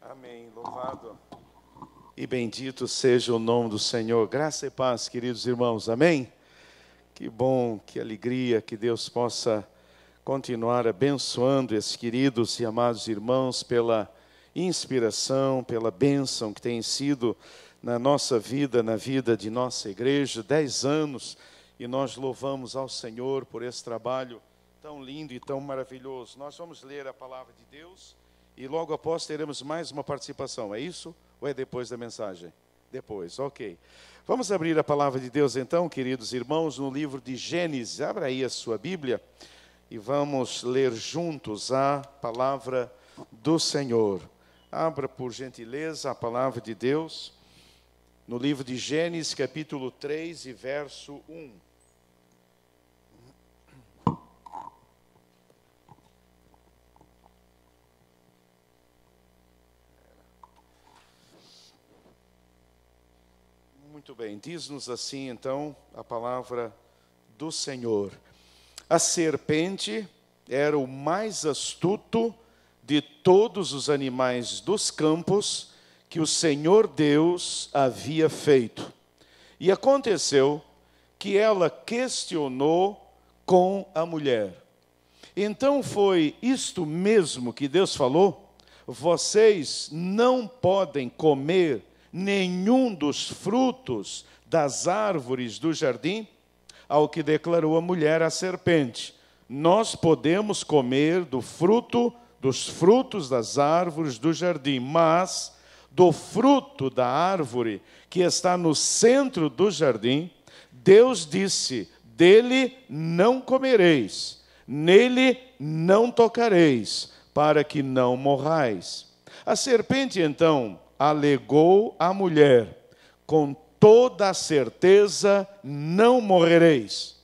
Amém. Louvado e bendito seja o nome do Senhor. Graça e paz, queridos irmãos. Amém? Que bom, que alegria que Deus possa continuar abençoando esses queridos e amados irmãos pela inspiração, pela bênção que tem sido na nossa vida, na vida de nossa igreja. 10 anos e nós louvamos ao Senhor por esse trabalho tão lindo e tão maravilhoso. Nós vamos ler a palavra de Deus e logo após teremos mais uma participação. É isso ou é depois da mensagem? Depois, ok. Vamos abrir a palavra de Deus então, queridos irmãos, no livro de Gênesis. Abra aí a sua Bíblia e vamos ler juntos a palavra do Senhor. Abra, por gentileza, a palavra de Deus no livro de Gênesis, capítulo 3 e verso 1. Muito bem, diz-nos assim então a palavra do Senhor. A serpente era o mais astuto de todos os animais dos campos que o Senhor Deus havia feito. E aconteceu que ela questionou com a mulher. Então foi isto mesmo que Deus falou? Vocês não podem comer nenhum dos frutos das árvores do jardim? Ao que declarou a mulher à serpente: nós podemos comer dos frutos das árvores do jardim, mas do fruto da árvore que está no centro do jardim, Deus disse: dele não comereis, nele não tocareis, para que não morrais. A serpente então alegou à mulher: com toda a certeza não morrereis.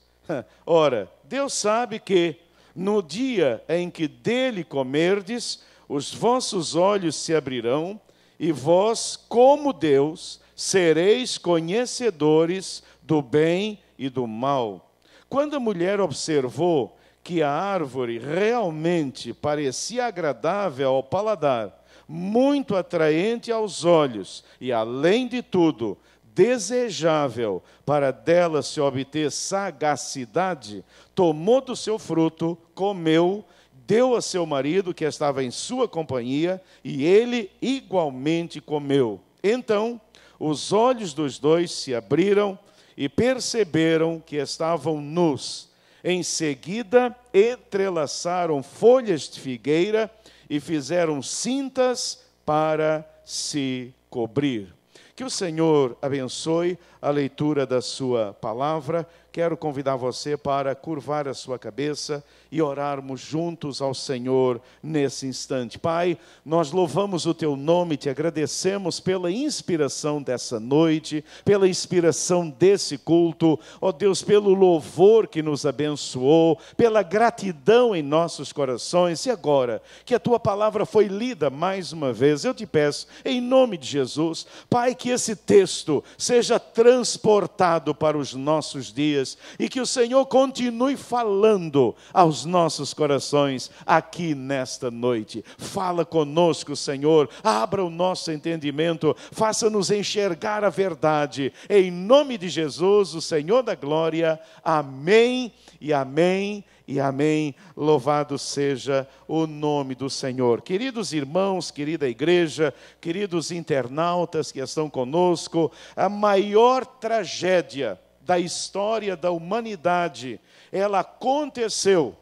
Ora, Deus sabe que no dia em que dele comerdes, os vossos olhos se abrirão, e vós, como Deus, sereis conhecedores do bem e do mal. Quando a mulher observou que a árvore realmente parecia agradável ao paladar, muito atraente aos olhos e, além de tudo, desejável para dela se obter sagacidade, tomou do seu fruto, comeu, deu a seu marido que estava em sua companhia, e ele igualmente comeu. Então, os olhos dos dois se abriram e perceberam que estavam nus. Em seguida, entrelaçaram folhas de figueira e fizeram cintas para se cobrir. Que o Senhor abençoe a leitura da sua palavra. Quero convidar você para curvar a sua cabeça e orarmos juntos ao Senhor nesse instante. Pai, nós louvamos o Teu nome e Te agradecemos pela inspiração dessa noite, pela inspiração desse culto, ó Deus, pelo louvor que nos abençoou, pela gratidão em nossos corações. E agora que a Tua palavra foi lida mais uma vez, eu Te peço, em nome de Jesus, Pai, que esse texto seja transportado para os nossos dias e que o Senhor continue falando aos nossos corações aqui nesta noite. Fala conosco, Senhor, abra o nosso entendimento, faça-nos enxergar a verdade. Em nome de Jesus, o Senhor da glória. Amém e amém e amém. Louvado seja o nome do Senhor. Queridos irmãos, querida igreja, queridos internautas que estão conosco, a maior tragédia da história da humanidade, ela aconteceu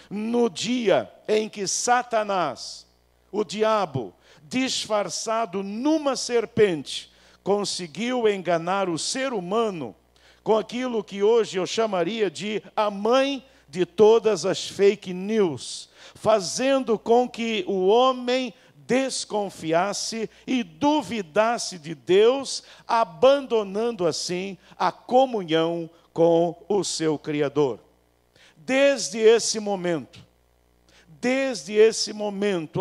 no dia em que Satanás, o diabo, disfarçado numa serpente, conseguiu enganar o ser humano com aquilo que hoje eu chamaria de a mãe de todas as fake news, fazendo com que o homem desconfiasse e duvidasse de Deus, abandonando assim a comunhão com o seu Criador. Desde esse momento,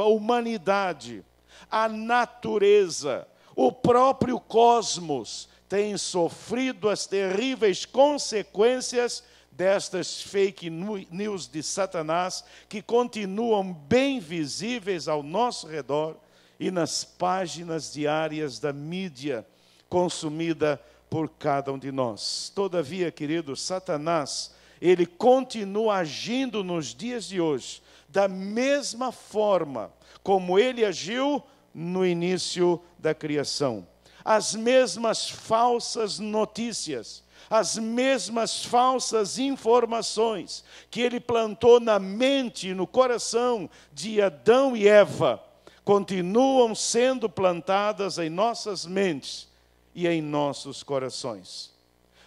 a humanidade, a natureza, o próprio cosmos tem sofrido as terríveis consequências destas fake news de Satanás, que continuam bem visíveis ao nosso redor e nas páginas diárias da mídia consumida por cada um de nós. Todavia, queridos, Satanás, ele continua agindo nos dias de hoje, da mesma forma como ele agiu no início da criação. As mesmas falsas notícias, as mesmas falsas informações que ele plantou na mente e no coração de Adão e Eva, continuam sendo plantadas em nossas mentes e em nossos corações.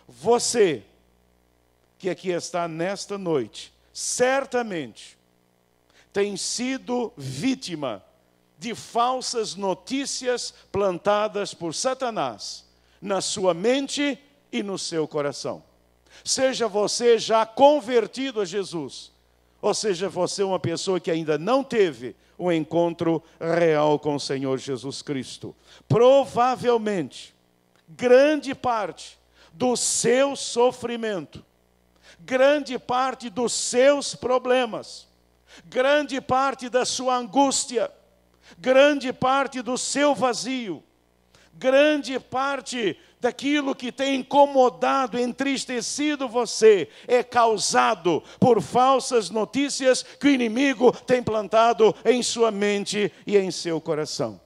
Você, que aqui está nesta noite, certamente tem sido vítima de falsas notícias plantadas por Satanás na sua mente e no seu coração. Seja você já convertido a Jesus, ou seja você uma pessoa que ainda não teve um encontro real com o Senhor Jesus Cristo. Provavelmente, grande parte do seu sofrimento, grande parte dos seus problemas, grande parte da sua angústia, grande parte do seu vazio, grande parte daquilo que tem incomodado, entristecido você, é causado por falsas notícias que o inimigo tem plantado em sua mente e em seu coração.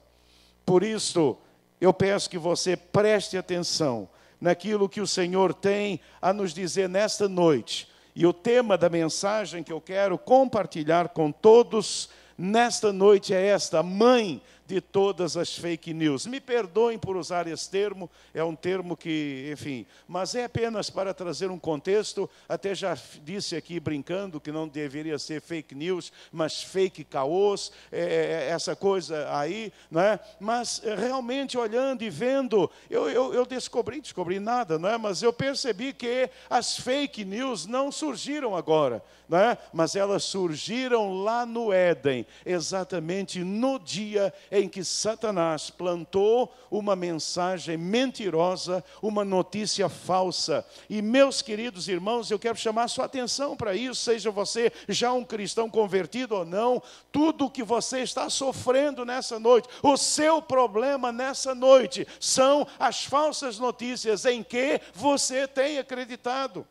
Por isso, eu peço que você preste atenção naquilo que o Senhor tem a nos dizer nesta noite. E o tema da mensagem que eu quero compartilhar com todos nesta noite é esta: mãe de todas as fake news. Me perdoem por usar esse termo, é um termo que, enfim, mas é apenas para trazer um contexto. Até já disse aqui brincando que não deveria ser fake news, mas fake caos, essa coisa aí, não é? Mas realmente olhando e vendo, eu descobri nada, não é? Mas eu percebi que as fake news não surgiram agora, não é? Mas elas surgiram lá no Éden, exatamente no dia em que Satanás plantou uma mensagem mentirosa, uma notícia falsa. E, meus queridos irmãos, eu quero chamar a sua atenção para isso, seja você já um cristão convertido ou não, tudo o que você está sofrendo nessa noite, o seu problema nessa noite, são as falsas notícias em que você tem acreditado.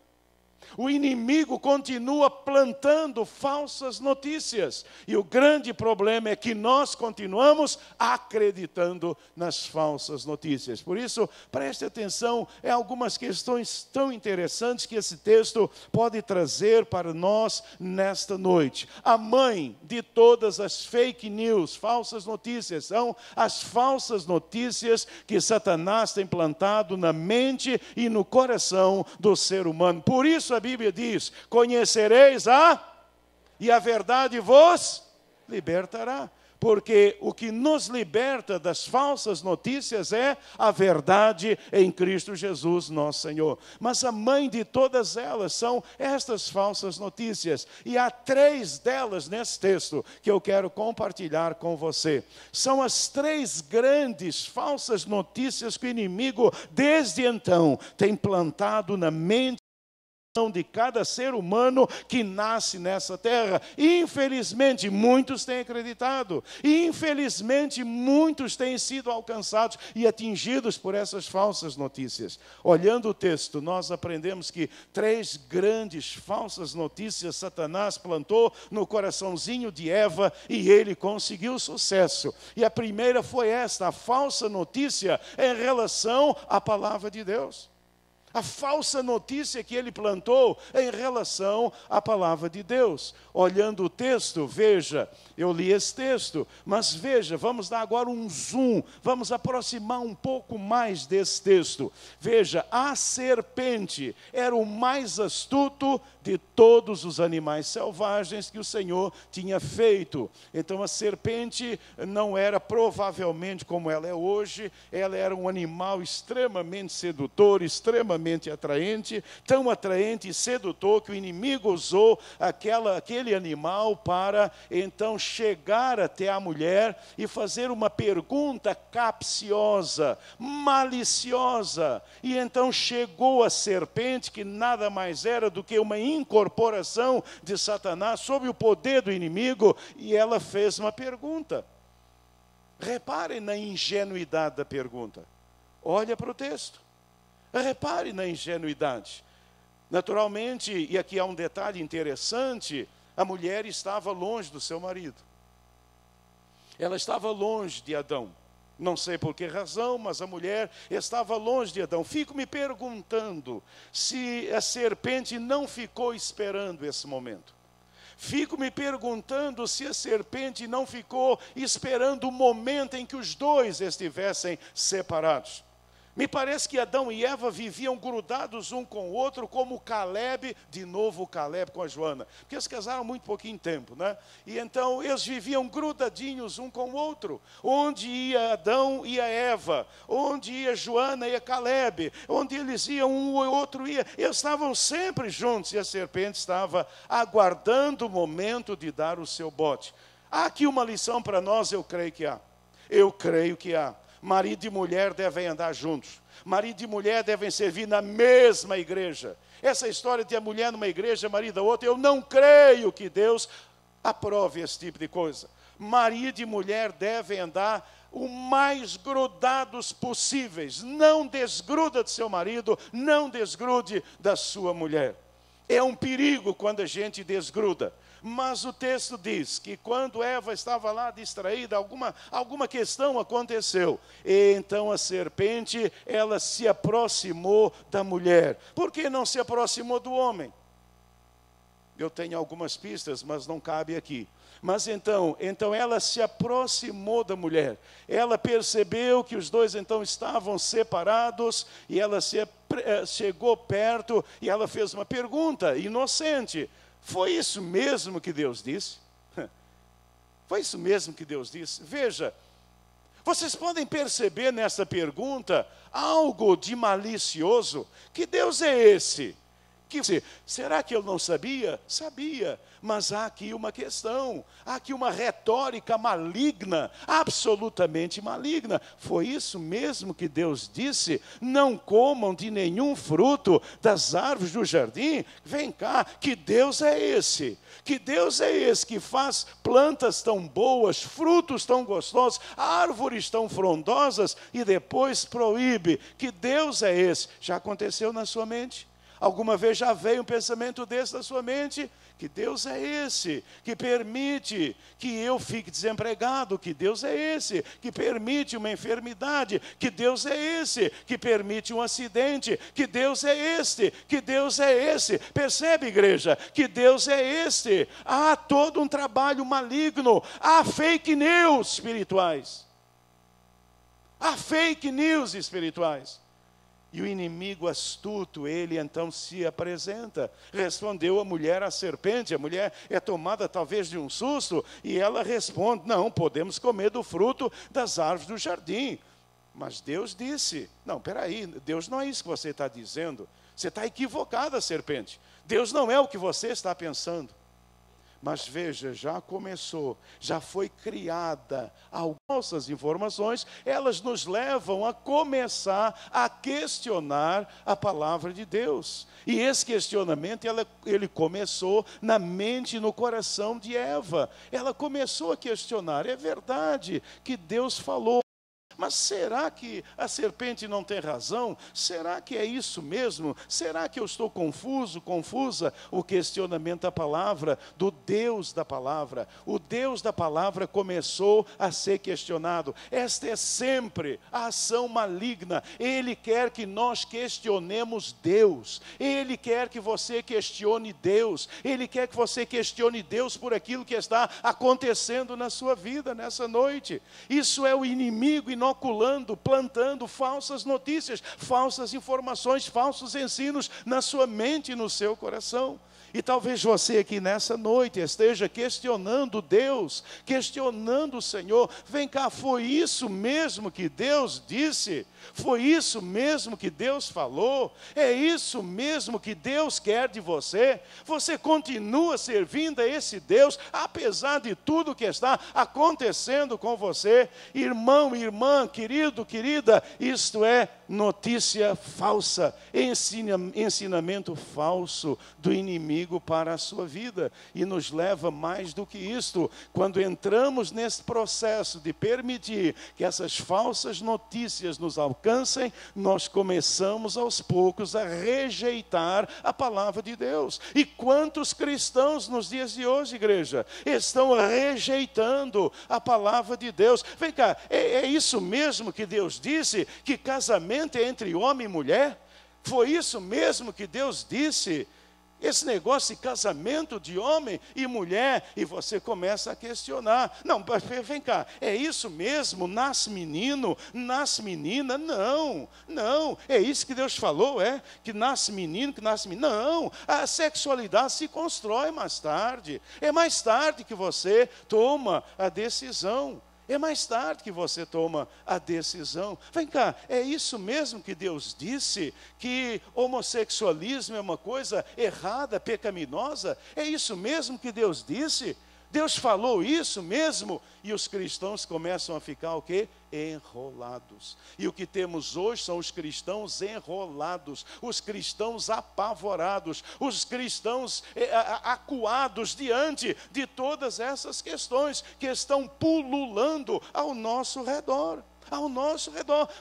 O inimigo continua plantando falsas notícias. E o grande problema é que nós continuamos acreditando nas falsas notícias. Por isso, preste atenção em algumas questões tão interessantes que esse texto pode trazer para nós nesta noite. A mãe de todas as fake news, falsas notícias, são as falsas notícias que Satanás tem plantado na mente e no coração do ser humano. Por isso, a Bíblia diz: conhecereis e a verdade vos libertará. Porque o que nos liberta das falsas notícias é a verdade em Cristo Jesus, nosso Senhor. Mas a mãe de todas elas são estas falsas notícias. E há 3 delas nesse texto que eu quero compartilhar com você. São as 3 grandes falsas notícias que o inimigo, desde então, tem plantado na mente de cada ser humano que nasce nessa terra. Infelizmente, muitos têm acreditado. Infelizmente, muitos têm sido alcançados e atingidos por essas falsas notícias. Olhando o texto, nós aprendemos que 3 grandes falsas notícias Satanás plantou no coraçãozinho de Eva e ele conseguiu sucesso. E a primeira foi esta: a falsa notícia em relação à palavra de Deus. A falsa notícia que ele plantou em relação à palavra de Deus. Olhando o texto, veja, eu li esse texto, mas veja, vamos dar agora um zoom, vamos aproximar um pouco mais desse texto. Veja, a serpente era o mais astuto de todos os animais selvagens que o Senhor tinha feito. Então a serpente não era provavelmente como ela é hoje, ela era um animal extremamente sedutor, extremamente atraente, tão atraente e sedutor que o inimigo usou aquele animal para então chegar até a mulher e fazer uma pergunta capciosa, maliciosa. E então chegou a serpente, que nada mais era do que uma incorporação de Satanás sob o poder do inimigo, e ela fez uma pergunta. Repare na ingenuidade da pergunta. Olha para o texto. Repare na ingenuidade. Naturalmente, e aqui há um detalhe interessante, a mulher estava longe do seu marido. Ela estava longe de Adão. Não sei por que razão, mas a mulher estava longe de Adão. Fico me perguntando se a serpente não ficou esperando esse momento. Fico me perguntando se a serpente não ficou esperando o momento em que os dois estivessem separados. Me parece que Adão e Eva viviam grudados um com o outro, como Caleb, de novo o Caleb com a Joana. Porque eles casaram muito pouquinho tempo, né? E então eles viviam grudadinhos um com o outro. Onde ia Adão, ia Eva. Onde ia Joana, ia Caleb. Onde eles iam, um ou outro ia. Eles estavam sempre juntos e a serpente estava aguardando o momento de dar o seu bote. Há aqui uma lição para nós, eu creio que há. Eu creio que há. Marido e mulher devem andar juntos. Marido e mulher devem servir na mesma igreja. Essa história de a mulher numa igreja, marido a outra, eu não creio que Deus aprove esse tipo de coisa. Marido e mulher devem andar o mais grudados possíveis. Não desgruda de seu marido, não desgrude da sua mulher. É um perigo quando a gente desgruda. Mas o texto diz que quando Eva estava lá distraída, alguma questão aconteceu. E então a serpente, ela se aproximou da mulher. Por que não se aproximou do homem? Eu tenho algumas pistas, mas não cabe aqui. Mas então ela se aproximou da mulher. Ela percebeu que os dois então estavam separados e ela chegou perto e ela fez uma pergunta inocente. Foi isso mesmo que Deus disse? Foi isso mesmo que Deus disse? Veja, vocês podem perceber nessa pergunta algo de malicioso? Que Deus é esse? Será que eu não sabia? Sabia, mas há aqui uma questão, há aqui uma retórica maligna, absolutamente maligna. Foi isso mesmo que Deus disse? Não comam de nenhum fruto das árvores do jardim? Vem cá, que Deus é esse? Que Deus é esse que faz plantas tão boas, frutos tão gostosos, árvores tão frondosas e depois proíbe? Que Deus é esse? Já aconteceu na sua mente? Alguma vez já veio um pensamento desse na sua mente? Que Deus é esse que permite que eu fique desempregado? Que Deus é esse que permite uma enfermidade? Que Deus é esse que permite um acidente? Que Deus é este? Que Deus é esse? Percebe, igreja? Que Deus é este? Há todo um trabalho maligno, há fake news espirituais. Há fake news espirituais. E o inimigo astuto, ele então se apresenta. Respondeu a mulher à serpente. A mulher é tomada talvez de um susto. E ela responde, não, podemos comer do fruto das árvores do jardim. Mas Deus disse, não, peraí, Deus não é isso que você está dizendo. Você está equivocada, serpente. Deus não é o que você está pensando. Mas veja, já começou, já foi criada algumas informações, elas nos levam a começar a questionar a palavra de Deus. E esse questionamento, ele começou na mente e no coração de Eva. Ela começou a questionar, é verdade que Deus falou. Mas será que a serpente não tem razão? Será que é isso mesmo? Será que eu estou confusa? O questionamento da palavra, do Deus da palavra. O Deus da palavra começou a ser questionado. Esta é sempre a ação maligna. Ele quer que nós questionemos Deus. Ele quer que você questione Deus. Ele quer que você questione Deus por aquilo que está acontecendo na sua vida nessa noite. Isso é o inimigo inoculando, plantando falsas notícias, falsas informações, falsos ensinos na sua mente e no seu coração. E talvez você aqui nessa noite esteja questionando Deus, questionando o Senhor. Vem cá, foi isso mesmo que Deus disse? Foi isso mesmo que Deus falou? É isso mesmo que Deus quer de você? Você continua servindo a esse Deus, apesar de tudo que está acontecendo com você? Irmão e irmã, irmã, querido, querida, isto é notícia falsa, ensinamento falso do inimigo para a sua vida. E nos leva mais do que isto, quando entramos nesse processo de permitir que essas falsas notícias nos alcancem, nós começamos aos poucos a rejeitar a palavra de Deus. E quantos cristãos nos dias de hoje, igreja, estão rejeitando a palavra de Deus? Vem cá, é isso mesmo que Deus disse, que casamento é entre homem e mulher? Foi isso mesmo que Deus disse? Esse negócio de casamento de homem e mulher, e você começa a questionar. Não, vem cá, é isso mesmo? Nasce menino, nasce menina? Não, é isso que Deus falou, que nasce menino, que nasce menina. Não, a sexualidade se constrói mais tarde. É mais tarde que você toma a decisão. É mais tarde que você toma a decisão. Vem cá, é isso mesmo que Deus disse? Que homossexualismo é uma coisa errada, pecaminosa? É isso mesmo que Deus disse? Deus falou isso mesmo? E os cristãos começam a ficar o quê? Enrolados. E o que temos hoje são os cristãos enrolados, os cristãos apavorados, os cristãos acuados diante de todas essas questões que estão pululando ao nosso redor.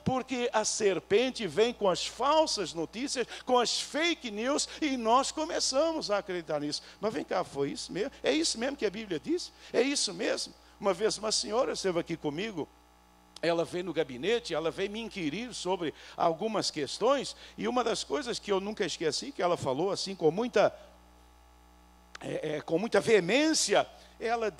Porque a serpente vem com as falsas notícias, com as fake news, e nós começamos a acreditar nisso. Mas vem cá, foi isso mesmo? É isso mesmo que a Bíblia diz? É isso mesmo? Uma vez uma senhora esteve aqui comigo, ela veio no gabinete, ela veio me inquirir sobre algumas questões, e uma das coisas que eu nunca esqueci, que ela falou assim com muita veemência, ela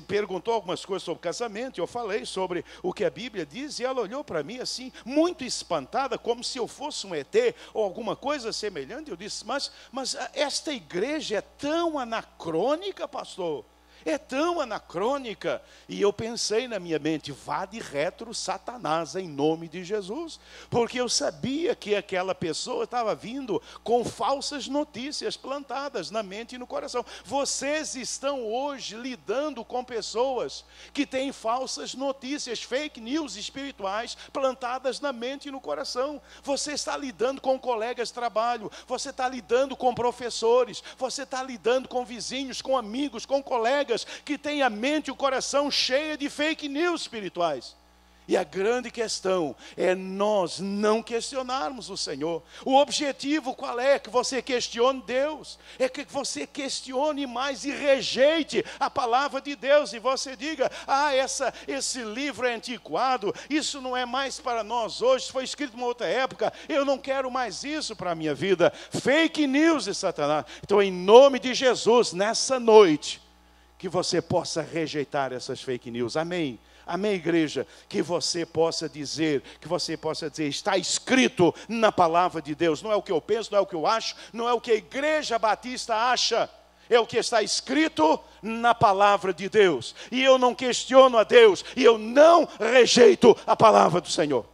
perguntou algumas coisas sobre casamento, eu falei sobre o que a Bíblia diz, e ela olhou para mim assim, muito espantada, como se eu fosse um ET, ou alguma coisa semelhante. Eu disse, mas esta igreja é tão anacrônica, pastor, é tão anacrônica. E eu pensei na minha mente, vá de retro Satanás em nome de Jesus, porque eu sabia que aquela pessoa estava vindo com falsas notícias plantadas na mente e no coração. Vocês estão hoje lidando com pessoas que têm falsas notícias, fake news espirituais plantadas na mente e no coração. Você está lidando com colegas de trabalho, você está lidando com professores, você está lidando com vizinhos, com amigos, com colegas que têm a mente e o coração cheia de fake news espirituais. E a grande questão é nós não questionarmos o Senhor. O objetivo qual é? Que você questione Deus. É que você questione mais e rejeite a palavra de Deus. E você diga, esse livro é antiquado, isso não é mais para nós hoje, foi escrito em uma outra época, eu não quero mais isso para a minha vida. Fake news de Satanás. Então, em nome de Jesus, nessa noite, que você possa rejeitar essas fake news. Amém. Amém, igreja? Que você possa dizer, está escrito na palavra de Deus. Não é o que eu penso, não é o que eu acho, não é o que a Igreja Batista acha. É o que está escrito na palavra de Deus. E eu não questiono a Deus, e eu não rejeito a palavra do Senhor.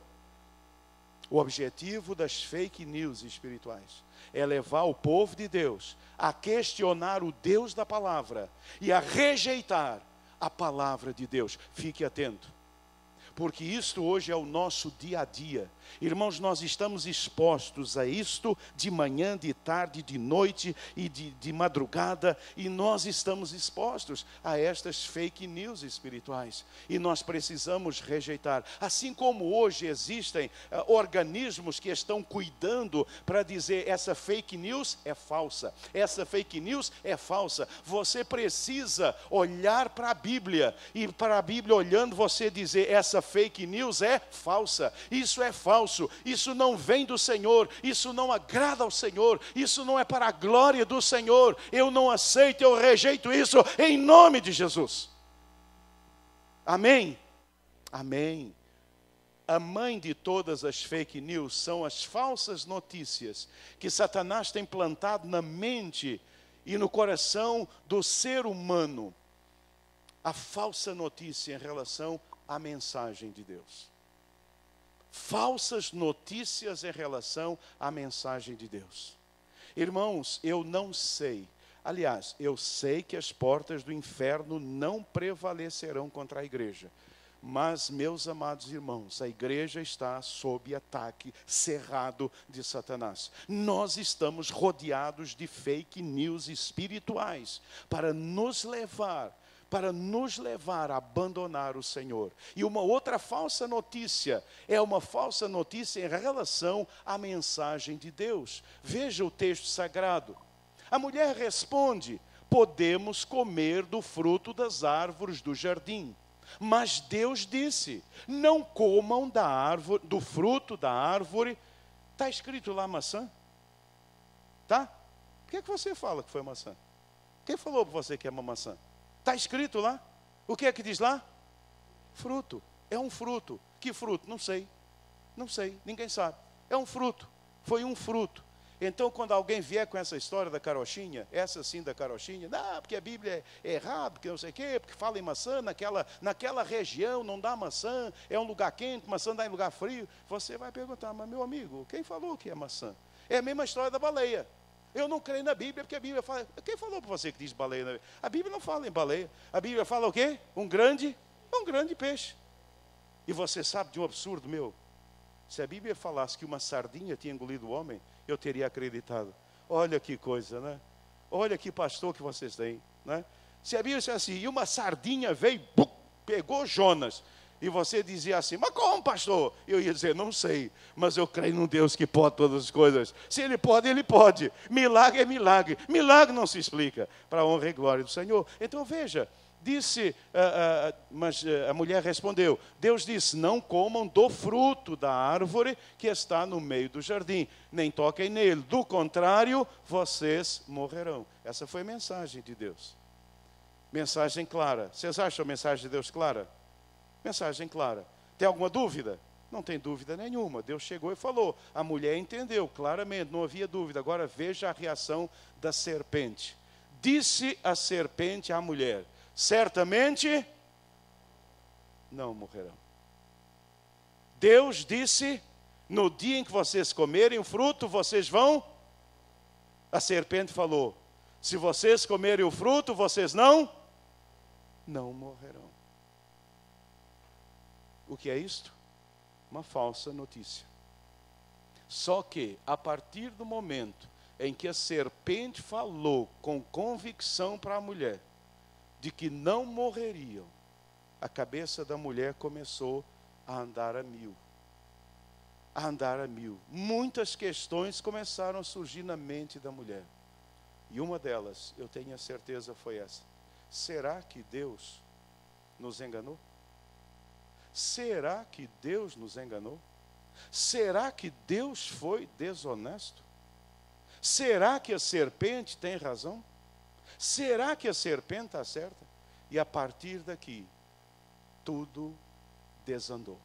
O objetivo das fake news espirituais é levar o povo de Deus a questionar o Deus da palavra e a rejeitar a palavra de Deus. Fique atento, porque isto hoje é o nosso dia a dia. Irmãos, nós estamos expostos a isto de manhã, de tarde, de noite e de madrugada, e nós estamos expostos a estas fake news espirituais, e nós precisamos rejeitar. Assim como hoje existem organismos que estão cuidando para dizer, essa fake news é falsa, essa fake news é falsa. Você precisa olhar para a Bíblia, e para a Bíblia olhando você dizer, essa fake news é falsa, isso é falso, isso não vem do Senhor, isso não agrada ao Senhor, isso não é para a glória do Senhor, eu não aceito, eu rejeito isso em nome de Jesus. Amém? Amém. A mãe de todas as fake news são as falsas notícias que Satanás tem plantado na mente e no coração do ser humano. A falsa notícia em relação à mensagem de Deus. Falsas notícias em relação à mensagem de Deus. Irmãos, eu não sei. Aliás, eu sei que as portas do inferno não prevalecerão contra a igreja. Mas, meus amados irmãos, a igreja está sob ataque cerrado de Satanás. Nós estamos rodeados de fake news espirituais para nos levar a abandonar o Senhor. E uma outra falsa notícia, é uma falsa notícia em relação à mensagem de Deus. Veja o texto sagrado. A mulher responde: podemos comer do fruto das árvores do jardim. Mas Deus disse: não comam do fruto da árvore. Está escrito lá maçã? Tá? Por que você fala que foi maçã? Quem falou para você que é uma maçã? Está escrito lá? O que é que diz lá? Fruto. É um fruto. Que fruto? Não sei. Não sei. Ninguém sabe. É um fruto. Foi um fruto. Então, quando alguém vier com essa história da carochinha, essa sim da carochinha, não, porque a Bíblia é errada, porque não sei o quê, porque fala em maçã, naquela região não dá maçã, é um lugar quente, maçã dá em lugar frio. Você vai perguntar: mas meu amigo, quem falou que é maçã? É a mesma história da baleia. Eu não creio na Bíblia, porque a Bíblia fala... Quem falou para você que diz baleia na Bíblia? A Bíblia não fala em baleia. A Bíblia fala o quê? Um grande peixe. E você sabe de um absurdo meu? Se a Bíblia falasse que uma sardinha tinha engolido o homem, eu teria acreditado. Olha que coisa, né? Olha que pastor que vocês têm, né? Se a Bíblia dissesse assim, e uma sardinha veio, pegou Jonas, e você dizia assim: mas como, pastor? Eu ia dizer: não sei, mas eu creio num Deus que pode todas as coisas. Se Ele pode, Ele pode. Milagre é milagre. Milagre não se explica, para a honra e glória do Senhor. Então veja, mas a mulher respondeu: Deus disse: não comam do fruto da árvore que está no meio do jardim, nem toquem nele, do contrário, vocês morrerão. Essa foi a mensagem de Deus. Mensagem clara. Vocês acham a mensagem de Deus clara? Mensagem clara. Tem alguma dúvida? Não tem dúvida nenhuma. Deus chegou e falou. A mulher entendeu claramente, não havia dúvida. Agora veja a reação da serpente. Disse a serpente à mulher: certamente não morrerão. Deus disse: no dia em que vocês comerem o fruto, vocês vão. A serpente falou: se vocês comerem o fruto, vocês não morrerão. O que é isto? Uma falsa notícia. Só que, a partir do momento em que a serpente falou com convicção para a mulher de que não morreriam, a cabeça da mulher começou a andar a mil. Muitas questões começaram a surgir na mente da mulher. E uma delas, eu tenho a certeza, foi essa: será que Deus nos enganou? Será que Deus nos enganou? Será que Deus foi desonesto? Será que a serpente tem razão? Será que a serpente está certa? E a partir daqui, tudo desandou.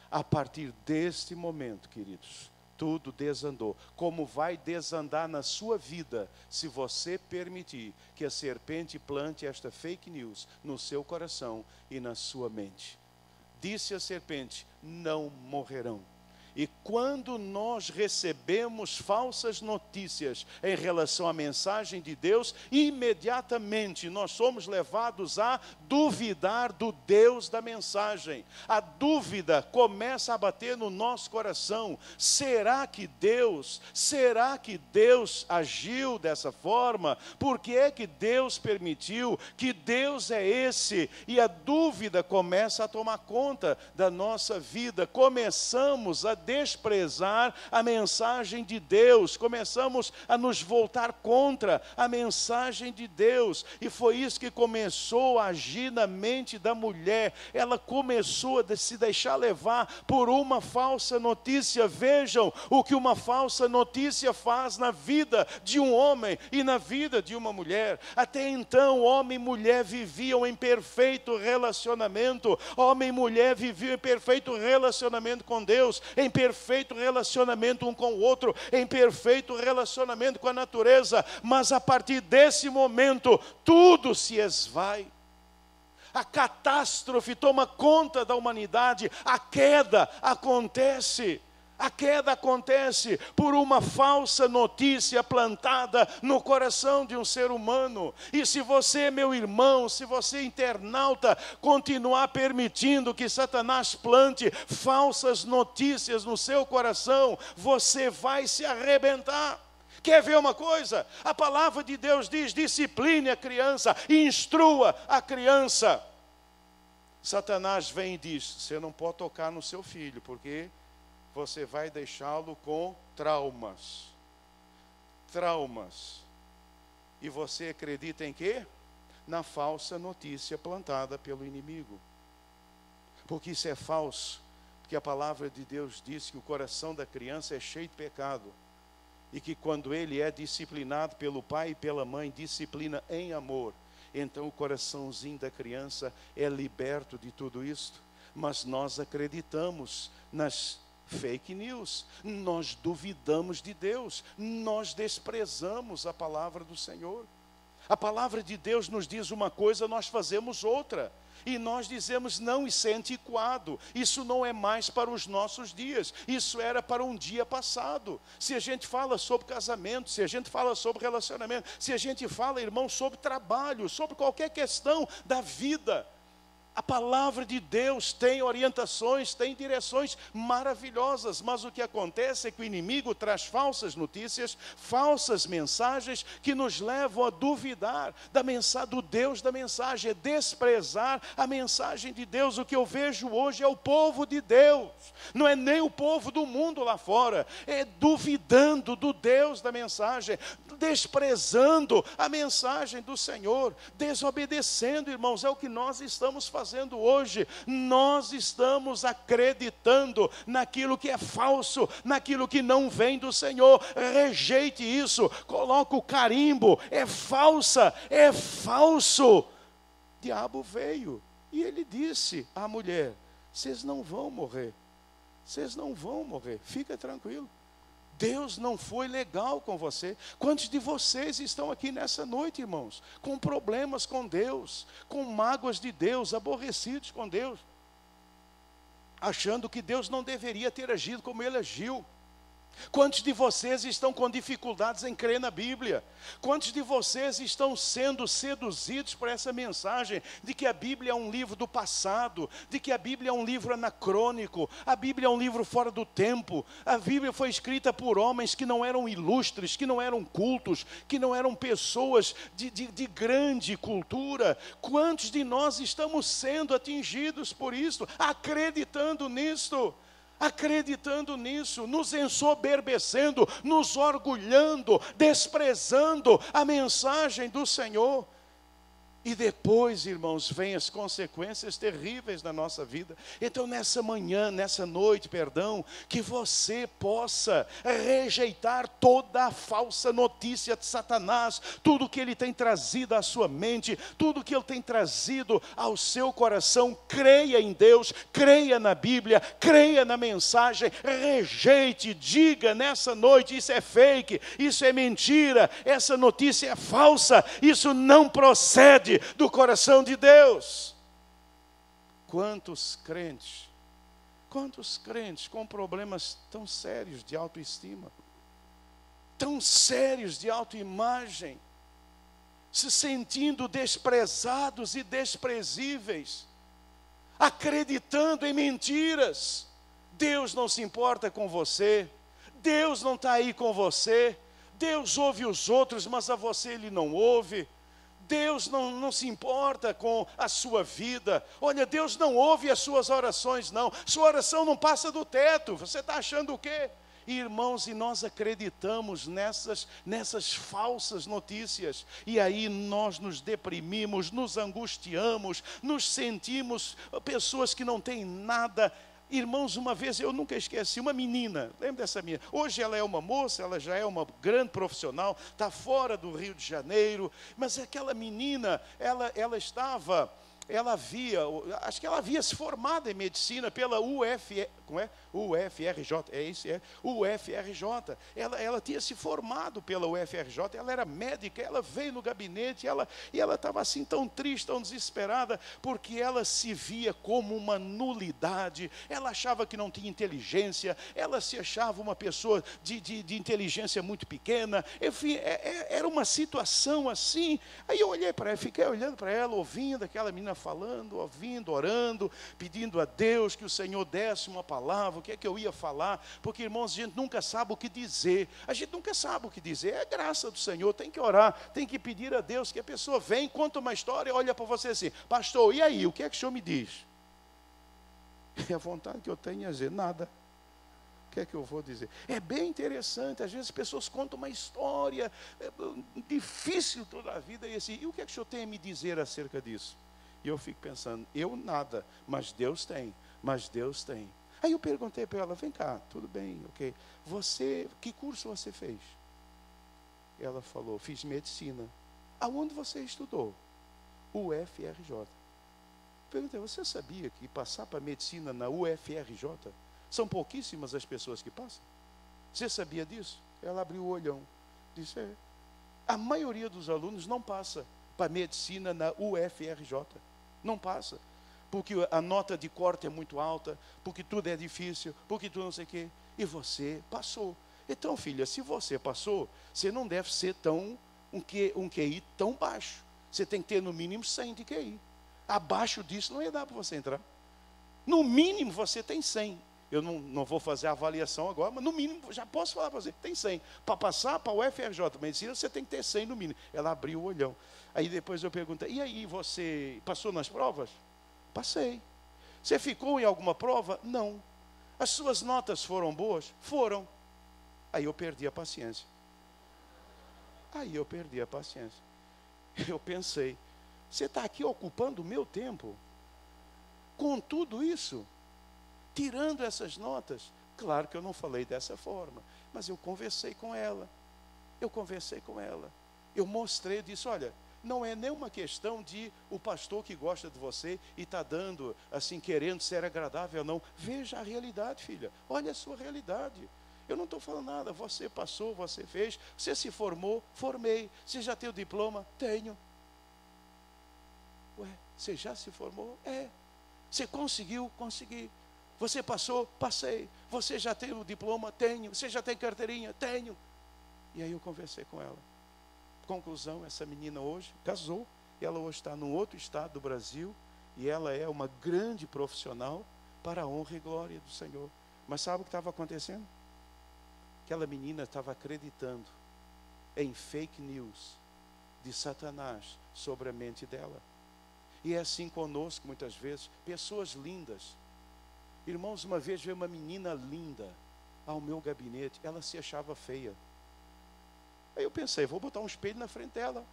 A partir deste momento, queridos, tudo desandou. Como vai desandar na sua vida, se você permitir que a serpente plante esta fake news no seu coração e na sua mente. Disse a serpente: não morrerão. E quando nós recebemos falsas notícias em relação à mensagem de Deus, imediatamente nós somos levados a duvidar do Deus da mensagem. A dúvida começa a bater no nosso coração. Será que Deus agiu dessa forma? Por que é que Deus permitiu? Que Deus é esse? E a dúvida começa a tomar conta da nossa vida. Começamos a desprezar a mensagem de Deus, começamos a nos voltar contra a mensagem de Deus, e foi isso que começou a agir na mente da mulher. Ela começou a se deixar levar por uma falsa notícia. Vejam o que uma falsa notícia faz na vida de um homem e na vida de uma mulher. Até então, homem e mulher viviam em perfeito relacionamento, homem e mulher viviam em perfeito relacionamento com Deus, em perfeito relacionamento um com o outro, em perfeito relacionamento com a natureza. Mas a partir desse momento, tudo se esvai. A catástrofe toma conta da humanidade, a queda acontece. A queda acontece por uma falsa notícia plantada no coração de um ser humano. E se você, meu irmão, se você, internauta, continuar permitindo que Satanás plante falsas notícias no seu coração, você vai se arrebentar. Quer ver uma coisa? A palavra de Deus diz: discipline a criança, instrua a criança. Satanás vem e diz: você não pode tocar no seu filho, porque você vai deixá-lo com traumas. Traumas. E você acredita em quê? Na falsa notícia plantada pelo inimigo. Porque isso é falso. Porque a palavra de Deus diz que o coração da criança é cheio de pecado. E que quando ele é disciplinado pelo pai e pela mãe, disciplina em amor, então o coraçãozinho da criança é liberto de tudo isso. Mas nós acreditamos nas fake news, nós duvidamos de Deus, nós desprezamos a palavra do Senhor. A palavra de Deus nos diz uma coisa, nós fazemos outra. E nós dizemos: não, isso é antiquado, isso não é mais para os nossos dias, isso era para um dia passado. Se a gente fala sobre casamento, se a gente fala sobre relacionamento, se a gente fala, irmão, sobre trabalho, sobre qualquer questão da vida, a palavra de Deus tem orientações, tem direções maravilhosas, mas o que acontece é que o inimigo traz falsas notícias, falsas mensagens que nos levam a duvidar da mensagem, do Deus da mensagem, desprezar a mensagem de Deus. O que eu vejo hoje é o povo de Deus, não é nem o povo do mundo lá fora, é duvidando do Deus da mensagem, desprezando a mensagem do Senhor, desobedecendo, irmãos. É o que nós estamos fazendo hoje. Nós estamos acreditando naquilo que é falso, naquilo que não vem do Senhor. Rejeite isso, coloque o carimbo: é falsa, é falso. O diabo veio e ele disse à mulher: vocês não vão morrer, vocês não vão morrer, fica tranquilo. Deus não foi legal com você. Quantos de vocês estão aqui nessa noite, irmãos, com problemas com Deus, com mágoas de Deus, aborrecidos com Deus, achando que Deus não deveria ter agido como Ele agiu? Quantos de vocês estão com dificuldades em crer na Bíblia? Quantos de vocês estão sendo seduzidos por essa mensagem de que a Bíblia é um livro do passado, de que a Bíblia é um livro anacrônico, a Bíblia é um livro fora do tempo, a Bíblia foi escrita por homens que não eram ilustres, que não eram cultos, que não eram pessoas de grande cultura? Quantos de nós estamos sendo atingidos por isso, acreditando nisto? Acreditando nisso, nos ensoberbecendo, nos orgulhando, desprezando a mensagem do Senhor. E depois, irmãos, vêm as consequências terríveis da nossa vida. Então nessa manhã, nessa noite, que você possa rejeitar toda a falsa notícia de Satanás, tudo que ele tem trazido à sua mente, tudo que ele tem trazido ao seu coração. Creia em Deus, creia na Bíblia, creia na mensagem, rejeite, diga nessa noite: isso é fake, isso é mentira, essa notícia é falsa, isso não procede do coração de Deus. Quantos crentes com problemas tão sérios de autoestima, tão sérios de autoimagem, se sentindo desprezados e desprezíveis, acreditando em mentiras. Deus não se importa com você, Deus não está aí com você, Deus ouve os outros, mas a você Ele não ouve. Deus não se importa com a sua vida. Olha, Deus não ouve as suas orações, não. Sua oração não passa do teto. Você está achando o quê? Irmãos, e nós acreditamos nessas falsas notícias. E aí nós nos deprimimos, nos angustiamos, nos sentimos pessoas que não têm nada. Irmãos, uma vez, eu nunca esqueci, uma menina, lembra dessa menina? Hoje ela é uma moça, ela já é uma grande profissional, está fora do Rio de Janeiro, mas aquela menina, ela estava acho que ela havia se formado em medicina pela UFRJ, UFRJ. Ela tinha se formado pela UFRJ, ela era médica, ela veio no gabinete, e ela estava assim tão triste, tão desesperada, porque ela se via como uma nulidade, ela achava que não tinha inteligência, ela se achava uma pessoa de inteligência muito pequena, enfim, era uma situação assim. Aí eu olhei para ela, fiquei olhando para ela, ouvindo aquela menina falando, ouvindo, orando, pedindo a Deus que o Senhor desse uma palavra, o que é que eu ia falar, porque, irmãos, a gente nunca sabe o que dizer, é graça do Senhor, tem que orar, tem que pedir a Deus, que a pessoa vem, conta uma história e olha para você assim, pastor, e aí, o que é que o senhor me diz? E a vontade que eu tenho é dizer, nada. O que é que eu vou dizer? É bem interessante, às vezes as pessoas contam uma história difícil toda a vida, e assim, e o que é que o senhor tem a me dizer acerca disso? E eu fico pensando, eu nada, mas Deus tem. Aí eu perguntei para ela, vem cá, tudo bem, ok. Que curso você fez? Ela falou, fiz medicina. Aonde você estudou? UFRJ. Perguntei, você sabia que passar para medicina na UFRJ, são pouquíssimas as pessoas que passam? Você sabia disso? Ela abriu o olhão, disse, a maioria dos alunos não passa para medicina na UFRJ, não passa, porque a nota de corte é muito alta, porque tudo é difícil, porque tudo não sei o quê, e você passou. Então, filha, se você passou, você não deve ser um QI tão baixo, você tem que ter no mínimo 100 de QI, abaixo disso não ia dar para você entrar, no mínimo você tem 100, eu não vou fazer a avaliação agora, mas no mínimo, já posso falar para você, tem 100, para passar para o UFRJ medicina, você tem que ter 100 no mínimo. Ela abriu o olhão, aí depois eu perguntei, e aí, você passou nas provas? Passei. Você ficou em alguma prova? Não. As suas notas foram boas? Foram. Aí eu perdi a paciência. Eu pensei, você está aqui ocupando o meu tempo, com tudo isso, tirando essas notas. Claro que eu não falei dessa forma, mas eu conversei com ela, eu mostrei, eu disse, olha, não é nenhuma questão de o pastor que gosta de você e está dando, assim, querendo ser agradável, não. Veja a realidade, filha, olha a sua realidade. Eu não estou falando nada, você passou, você fez, você se formou, formei. Você já tem o diploma? Tenho. Ué, você já se formou? Você conseguiu? Consegui. Você passou? Passei. Você já tem o diploma? Tenho. Você já tem carteirinha? Tenho. E aí eu conversei com ela. Conclusão, essa menina hoje casou, ela hoje está num outro estado do Brasil, e ela é uma grande profissional para a honra e glória do Senhor. Mas sabe o que estava acontecendo? Aquela menina estava acreditando em fake news de Satanás sobre a mente dela. E é assim conosco muitas vezes, pessoas lindas. Irmãos, uma vez veio uma menina linda ao meu gabinete, ela se achava feia. Aí eu pensei, vou botar um espelho na frente dela,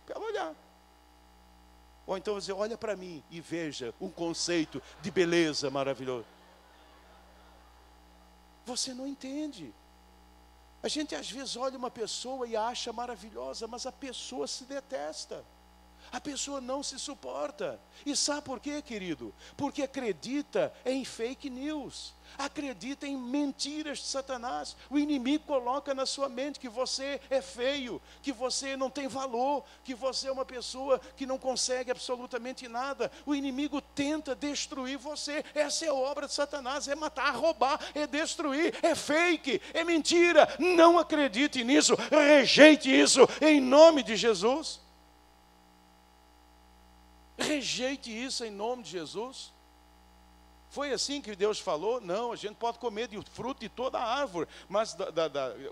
para ela olhar. Ou então dizer, olha para mim e veja um conceito de beleza maravilhoso. Você não entende. A gente às vezes olha uma pessoa e a acha maravilhosa, mas a pessoa se detesta. A pessoa não se suporta. E sabe por quê, querido? Porque acredita em fake news. Acredita em mentiras de Satanás. O inimigo coloca na sua mente que você é feio, que você não tem valor, que você é uma pessoa que não consegue absolutamente nada. O inimigo tenta destruir você. Essa é a obra de Satanás, é matar, roubar, é destruir, é fake, é mentira. Não acredite nisso, rejeite isso em nome de Jesus. Rejeite isso em nome de Jesus. Foi assim que Deus falou? Não, a gente pode comer do fruto de toda a árvore, mas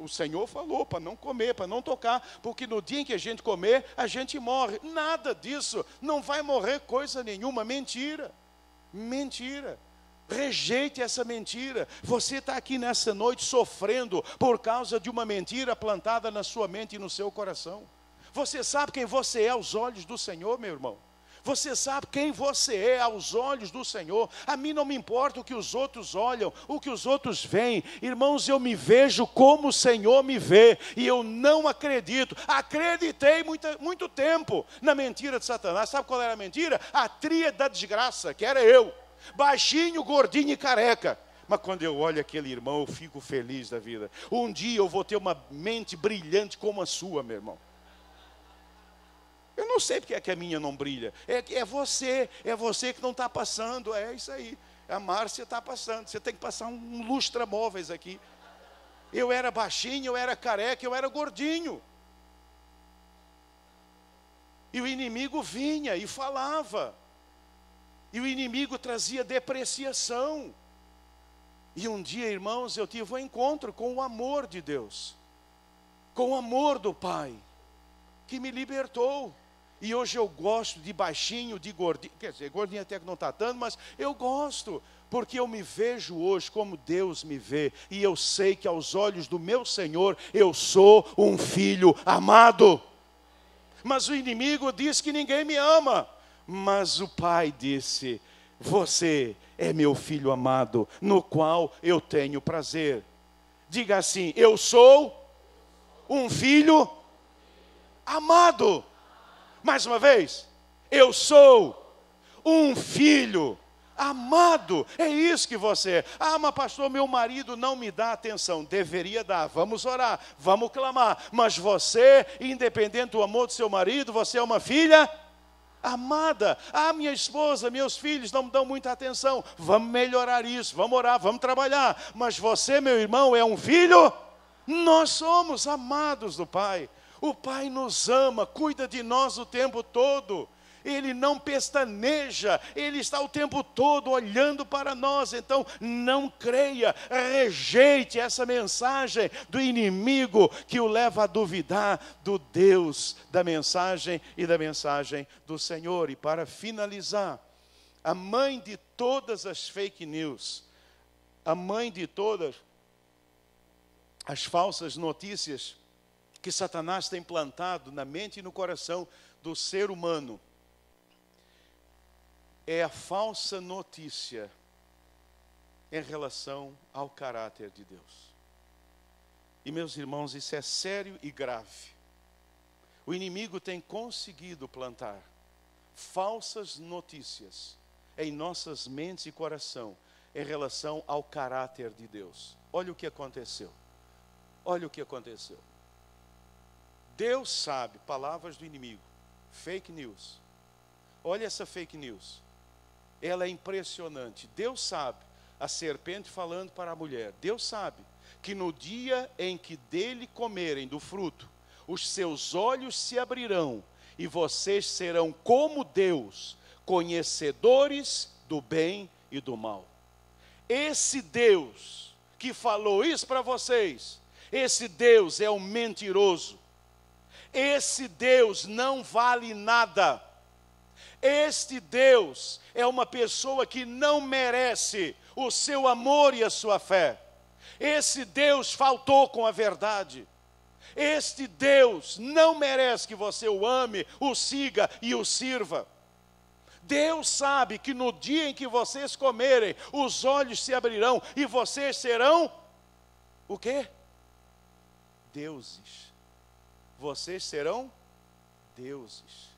o Senhor falou para não comer, para não tocar, porque no dia em que a gente comer, a gente morre. Nada disso, não vai morrer coisa nenhuma, mentira, mentira. Rejeite essa mentira. Você está aqui nessa noite sofrendo por causa de uma mentira plantada na sua mente e no seu coração. Você sabe quem você é aos olhos do Senhor, meu irmão? Você sabe quem você é aos olhos do Senhor. A mim não me importa o que os outros olham, o que os outros veem. Irmãos, eu me vejo como o Senhor me vê. E eu não acredito. Acreditei muito tempo na mentira de Satanás. Sabe qual era a mentira? A tríade da desgraça, que era eu. Baixinho, gordinho e careca. Mas quando eu olho aquele irmão, eu fico feliz da vida. Um dia eu vou ter uma mente brilhante como a sua, meu irmão. Eu não sei porque é que a minha não brilha. É você que não está passando. É isso aí. A Márcia está passando. Você tem que passar um lustra-móveis aqui. Eu era baixinho, eu era careca, eu era gordinho. E o inimigo vinha e falava. E o inimigo trazia depreciação. E um dia, irmãos, eu tive um encontro com o amor de Deus. Com o amor do Pai. Que me libertou. E hoje eu gosto de baixinho, de gordinho. Quer dizer, gordinho até que não está tanto, mas eu gosto. Porque eu me vejo hoje como Deus me vê. E eu sei que aos olhos do meu Senhor, eu sou um filho amado. Mas o inimigo diz que ninguém me ama. Mas o Pai disse, você é meu filho amado, no qual eu tenho prazer. Diga assim, eu sou um filho amado. Mais uma vez, eu sou um filho amado. É isso que você é. Ah, mas pastor, meu marido não me dá atenção. Deveria dar. Vamos orar, vamos clamar. Mas você, independente do amor do seu marido, você é uma filha amada. Ah, minha esposa, meus filhos não me dão muita atenção. Vamos melhorar isso, vamos orar, vamos trabalhar. Mas você, meu irmão, é um filho. Nós somos amados do Pai. O Pai nos ama, cuida de nós o tempo todo. Ele não pestaneja, Ele está o tempo todo olhando para nós. Então, não creia, rejeite essa mensagem do inimigo que o leva a duvidar do Deus da mensagem e da mensagem do Senhor. E para finalizar, a mãe de todas as fake news, a mãe de todas as falsas notícias que Satanás tem plantado na mente e no coração do ser humano, é a falsa notícia em relação ao caráter de Deus. E meus irmãos, isso é sério e grave. O inimigo tem conseguido plantar falsas notícias em nossas mentes e coração em relação ao caráter de Deus. Olha o que aconteceu. Olha o que aconteceu. Deus sabe, palavras do inimigo, fake news. Olha essa fake news. Ela é impressionante. Deus sabe, a serpente falando para a mulher, Deus sabe que no dia em que dele comerem do fruto, os seus olhos se abrirão e vocês serão como Deus, conhecedores do bem e do mal. Esse Deus que falou isso para vocês, esse Deus é um mentiroso. Esse Deus não vale nada. Este Deus é uma pessoa que não merece o seu amor e a sua fé. Esse Deus faltou com a verdade. Este Deus não merece que você o ame, o siga e o sirva. Deus sabe que no dia em que vocês comerem, os olhos se abrirão e vocês serão o quê? Deuses. Vocês serão deuses.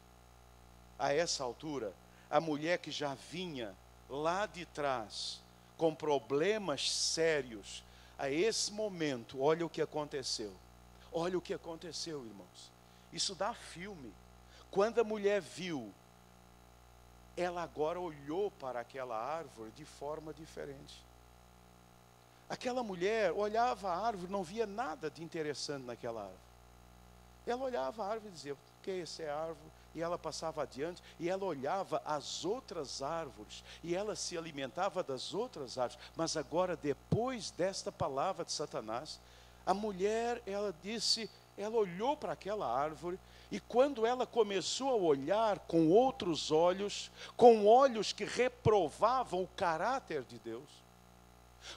A essa altura, a mulher que já vinha lá de trás, com problemas sérios, a esse momento, olha o que aconteceu. Olha o que aconteceu, irmãos. Isso dá filme. Quando a mulher viu, ela agora olhou para aquela árvore de forma diferente. Aquela mulher olhava a árvore, não via nada de interessante naquela árvore. Ela olhava a árvore e dizia, o que é essa árvore? E ela passava adiante, e ela olhava as outras árvores, e ela se alimentava das outras árvores. Mas agora, depois desta palavra de Satanás, a mulher, ela olhou para aquela árvore, e quando ela começou a olhar com outros olhos, com olhos que reprovavam o caráter de Deus,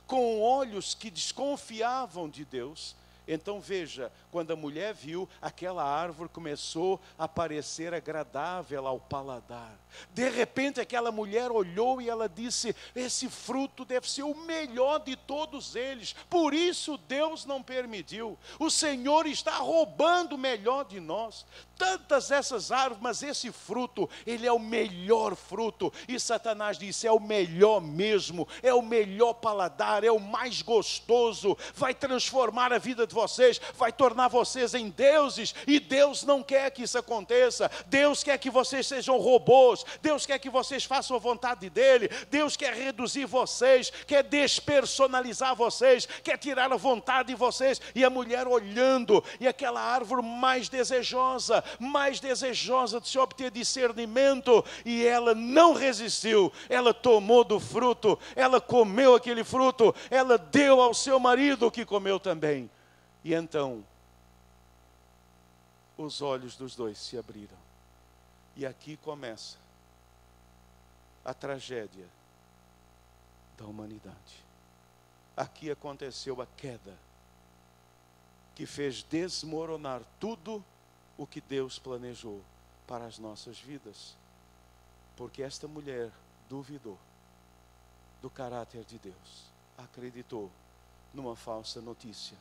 com olhos que desconfiavam de Deus, Então veja, quando a mulher viu, aquela árvore começou a parecer agradável ao paladar. De repente aquela mulher olhou e ela disse: esse fruto deve ser o melhor de todos eles, por isso Deus não permitiu. O Senhor está roubando o melhor de nós. Tantas essas árvores, mas esse fruto, ele é o melhor fruto. E Satanás disse: é o melhor mesmo, é o melhor paladar, é o mais gostoso, vai transformar a vida de vocês, vai tornar vocês em deuses, e Deus não quer que isso aconteça. Deus quer que vocês sejam robôs, Deus quer que vocês façam a vontade dEle, Deus quer reduzir vocês, quer despersonalizar vocês, quer tirar a vontade de vocês. E a mulher olhando, e aquela árvore mais desejosa de se obter discernimento, e ela não resistiu, ela tomou do fruto, ela comeu aquele fruto, ela deu ao seu marido, que comeu também. E então, os olhos dos dois se abriram. E aqui começa a tragédia da humanidade. Aqui aconteceu a queda, que fez desmoronar tudo o que Deus planejou para as nossas vidas. Porque esta mulher duvidou do caráter de Deus, acreditou numa falsa notícia.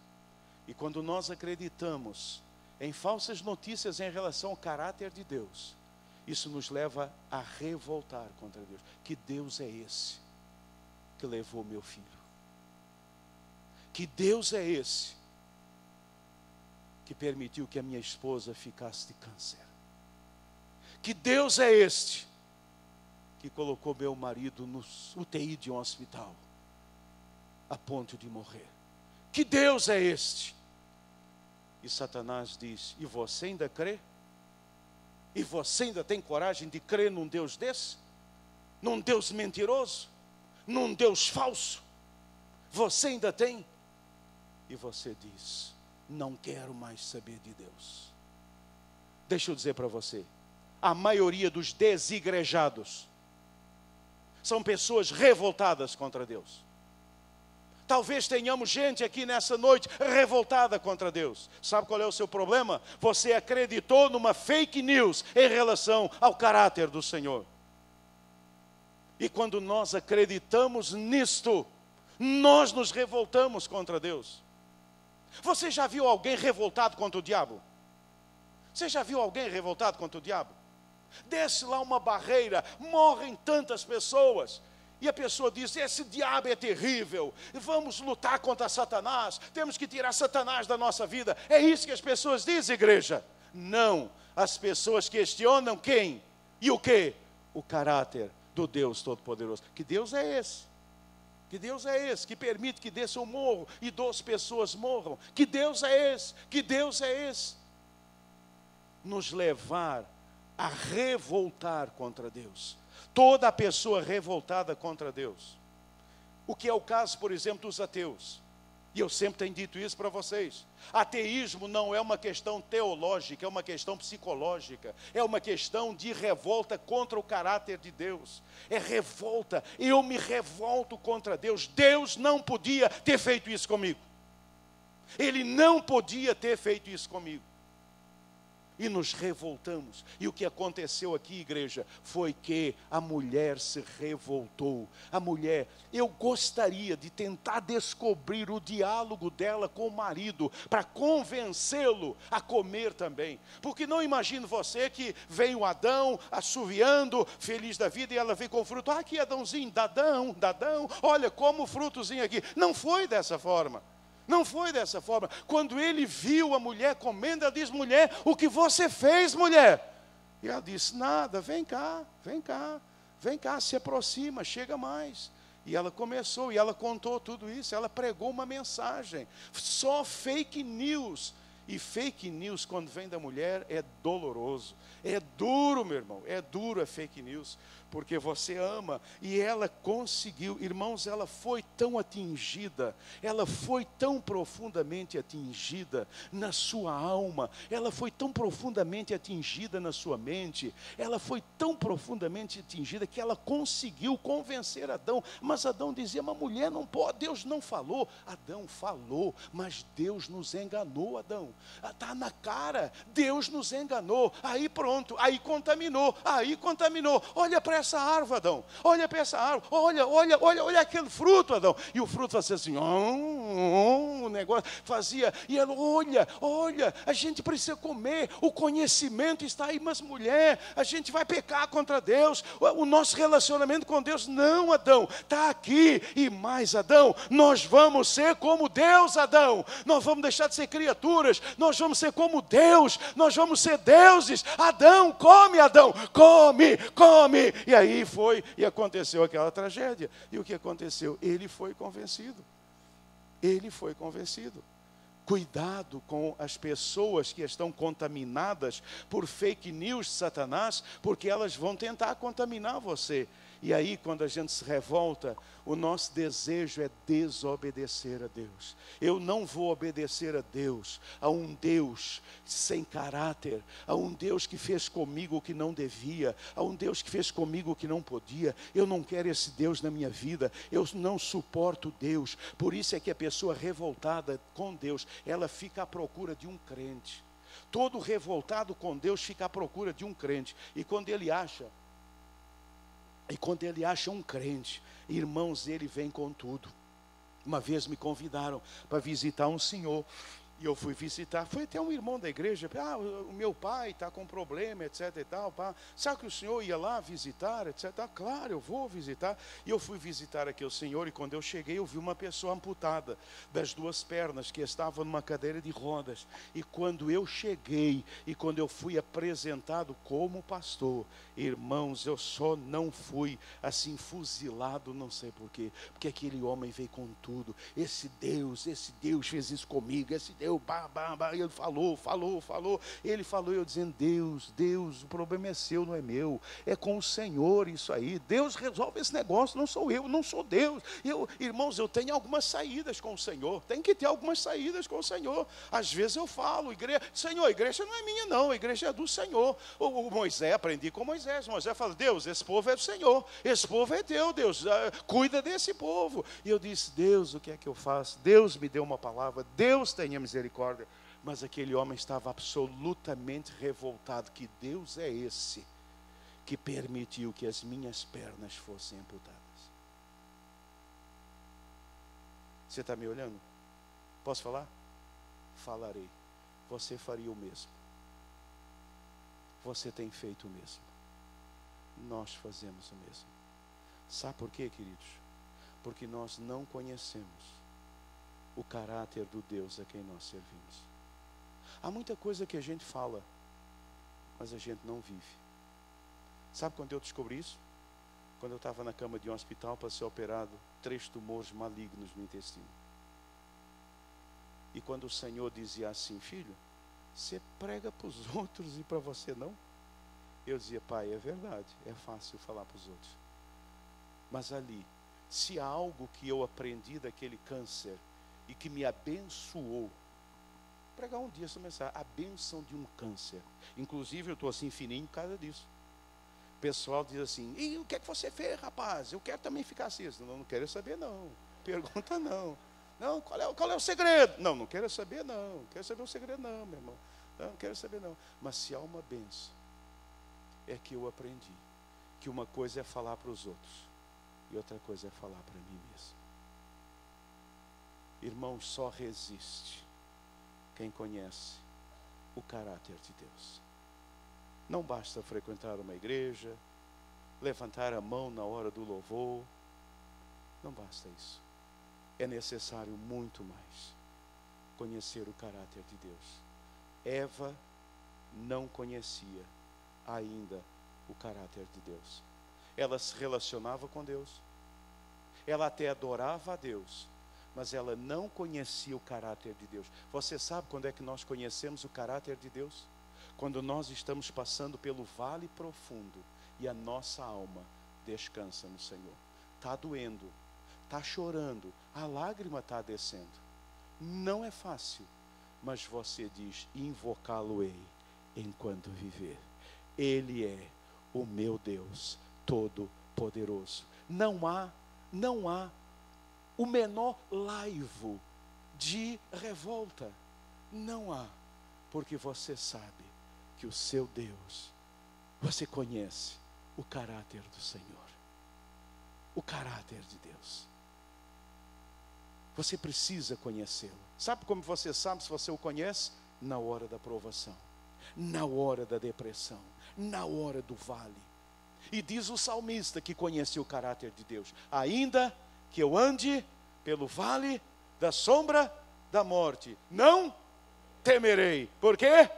E quando nós acreditamos em falsas notícias em relação ao caráter de Deus, isso nos leva a revoltar contra Deus. Que Deus é esse que levou meu filho? Que Deus é esse que permitiu que a minha esposa ficasse de câncer? Que Deus é este que colocou meu marido no UTI de um hospital, a ponto de morrer? Que Deus é este? E Satanás diz: e você ainda crê? E você ainda tem coragem de crer num Deus desse? Num Deus mentiroso? Num Deus falso? Você ainda tem? E você diz: não quero mais saber de Deus. Deixa eu dizer para você, a maioria dos desigrejados são pessoas revoltadas contra Deus. Talvez tenhamos gente aqui nessa noite revoltada contra Deus. Sabe qual é o seu problema? Você acreditou numa fake news em relação ao caráter do Senhor. E quando nós acreditamos nisto, nós nos revoltamos contra Deus. Você já viu alguém revoltado contra o diabo? Você já viu alguém revoltado contra o diabo? Desce lá uma barreira, morrem tantas pessoas, e a pessoa diz: esse diabo é terrível, vamos lutar contra Satanás, temos que tirar Satanás da nossa vida. É isso que as pessoas dizem, igreja? Não, as pessoas questionam quem e o que? O caráter do Deus Todo-Poderoso. Que Deus é esse? Que Deus é esse que permite que desça um morro e 12 pessoas morram? Que Deus é esse? Que Deus é esse? Nos levar a revoltar contra Deus. Toda pessoa revoltada contra Deus. O que é o caso, por exemplo, dos ateus. E eu sempre tenho dito isso para vocês. Ateísmo não é uma questão teológica, é uma questão psicológica. É uma questão de revolta contra o caráter de Deus. É revolta, eu me revolto contra Deus. Deus não podia ter feito isso comigo. Ele não podia ter feito isso comigo. E nos revoltamos. E o que aconteceu aqui, igreja, foi que a mulher se revoltou. A mulher, eu gostaria de tentar descobrir o diálogo dela com o marido, para convencê-lo a comer também. Porque não imagino você que vem o Adão assoviando, feliz da vida, e ela vem com o fruto. Ah, aqui Adãozinho, Dadão, olha como o frutozinho aqui. Não foi dessa forma. Não foi dessa forma. Quando ele viu a mulher comendo, ela diz: mulher, o que você fez, mulher? E ela disse: nada, vem cá, se aproxima, chega mais. E ela começou, e ela contou tudo isso, ela pregou uma mensagem. Só fake news. E fake news, quando vem da mulher, é doloroso. É duro, meu irmão, é duro a fake news. porque você ama. E ela conseguiu, irmãos, ela foi tão atingida, ela foi tão profundamente atingida na sua alma, ela foi tão profundamente atingida na sua mente, ela foi tão profundamente atingida que ela conseguiu convencer Adão. Mas Adão dizia: uma mulher não pode, Deus não falou. Adão falou, mas Deus nos enganou, Adão. Está na cara, Deus nos enganou. Aí pronto, aí contaminou. Olha para essa árvore, Adão. Olha para essa árvore. Olha aquele fruto, Adão. E o fruto fazia assim, o negócio fazia. E ela, olha, a gente precisa comer. O conhecimento está aí, mas mulher, a gente vai pecar contra Deus. O nosso relacionamento com Deus, não, Adão, está aqui. E mais, Adão, nós vamos ser como Deus, Adão. Nós vamos deixar de ser criaturas. Nós vamos ser como Deus. Nós vamos ser deuses. Adão, come, Adão, come. E aí foi, e aconteceu aquela tragédia. E o que aconteceu? Ele foi convencido. Cuidado com as pessoas que estão contaminadas por fake news de Satanás, porque elas vão tentar contaminar você. E aí, quando a gente se revolta, o nosso desejo é desobedecer a Deus. Eu não vou obedecer a Deus, a um Deus sem caráter, a um Deus que fez comigo o que não devia, a um Deus que fez comigo o que não podia. Eu não quero esse Deus na minha vida, eu não suporto Deus. Por isso é que a pessoa revoltada com Deus, ela fica à procura de um crente. Todo revoltado com Deus fica à procura de um crente. E quando ele acha um crente, irmãos, ele vem com tudo. Uma vez me convidaram para visitar um senhor, e eu fui visitar, foi até um irmão da igreja, o meu pai está com problema, etc e tal, sabe que o senhor ia lá visitar, etc, claro, eu vou visitar. E eu fui visitar aqui o senhor, e quando eu cheguei, eu vi uma pessoa amputada das duas pernas, que estava numa cadeira de rodas. E quando eu cheguei, e quando eu fui apresentado como pastor, irmãos, eu só não fui assim fuzilado, não sei porquê, porque aquele homem veio com tudo. Esse Deus fez isso comigo, esse Deus, ele falou, ele falou, e eu dizendo: Deus, o problema é seu, não é meu, é com o Senhor isso aí, Deus resolve esse negócio, não sou eu, não sou Deus. Irmãos, eu tenho algumas saídas com o Senhor, tem que ter algumas saídas com o Senhor. Às vezes eu falo: Senhor, a igreja não é minha não, a igreja é do Senhor. O Moisés, aprendi com Moisés fala: Deus, esse povo é do Senhor, esse povo é teu, Deus, cuida desse povo. E eu disse: Deus, o que é que eu faço? Deus me deu uma palavra, Deus tenha misericórdia. Mas aquele homem estava absolutamente revoltado, que Deus é esse que permitiu que as minhas pernas fossem amputadas. Você está me olhando? Posso falar? Falarei. Você faria o mesmo. Você tem feito o mesmo. Nós fazemos o mesmo. Sabe por quê, queridos? Porque nós não conhecemos o caráter do Deus a quem nós servimos. Há muita coisa que a gente fala, mas a gente não vive. Sabe quando eu descobri isso? Quando eu estava na cama de um hospital para ser operado, 3 tumores malignos no intestino. E quando o Senhor dizia assim: filho, você prega para os outros e para você não? Eu dizia: pai, é verdade, é fácil falar para os outros. Mas ali, se há algo que eu aprendi daquele câncer e que me abençoou, pregar um dia essa mensagem, a bênção de um câncer. Inclusive eu estou assim fininho por causa disso. O pessoal diz assim: e o que é que você fez, rapaz? Eu quero também ficar assim. Não quero saber não, pergunta não. Não, qual é o segredo? Não quero saber não, quero saber o segredo não, meu irmão. Não quero saber não. Mas se há uma bênção, é que eu aprendi que uma coisa é falar para os outros e outra coisa é falar para mim mesmo. Irmão, só resiste quem conhece o caráter de Deus. Não basta frequentar uma igreja, levantar a mão na hora do louvor. Não basta isso. É necessário muito mais conhecer o caráter de Deus. Eva não conhecia ainda o caráter de Deus. Ela se relacionava com Deus, ela até adorava a Deus, mas ela não conhecia o caráter de Deus. Você sabe quando é que nós conhecemos o caráter de Deus? Quando nós estamos passando pelo vale profundo e a nossa alma descansa no Senhor. Está doendo, está chorando, a lágrima está descendo. Não é fácil, mas você diz: invocá-lo-ei enquanto viver. Ele é o meu Deus Todo-Poderoso. Não há o menor laivo de revolta. Não há, porque você sabe que o seu Deus, você conhece o caráter do Senhor. O caráter de Deus. Você precisa conhecê-lo. Sabe como você sabe se você o conhece? Na hora da provação, na hora da depressão, na hora do vale. E diz o salmista que conhece o caráter de Deus: ainda que eu ande pelo vale da sombra da morte, não temerei, porque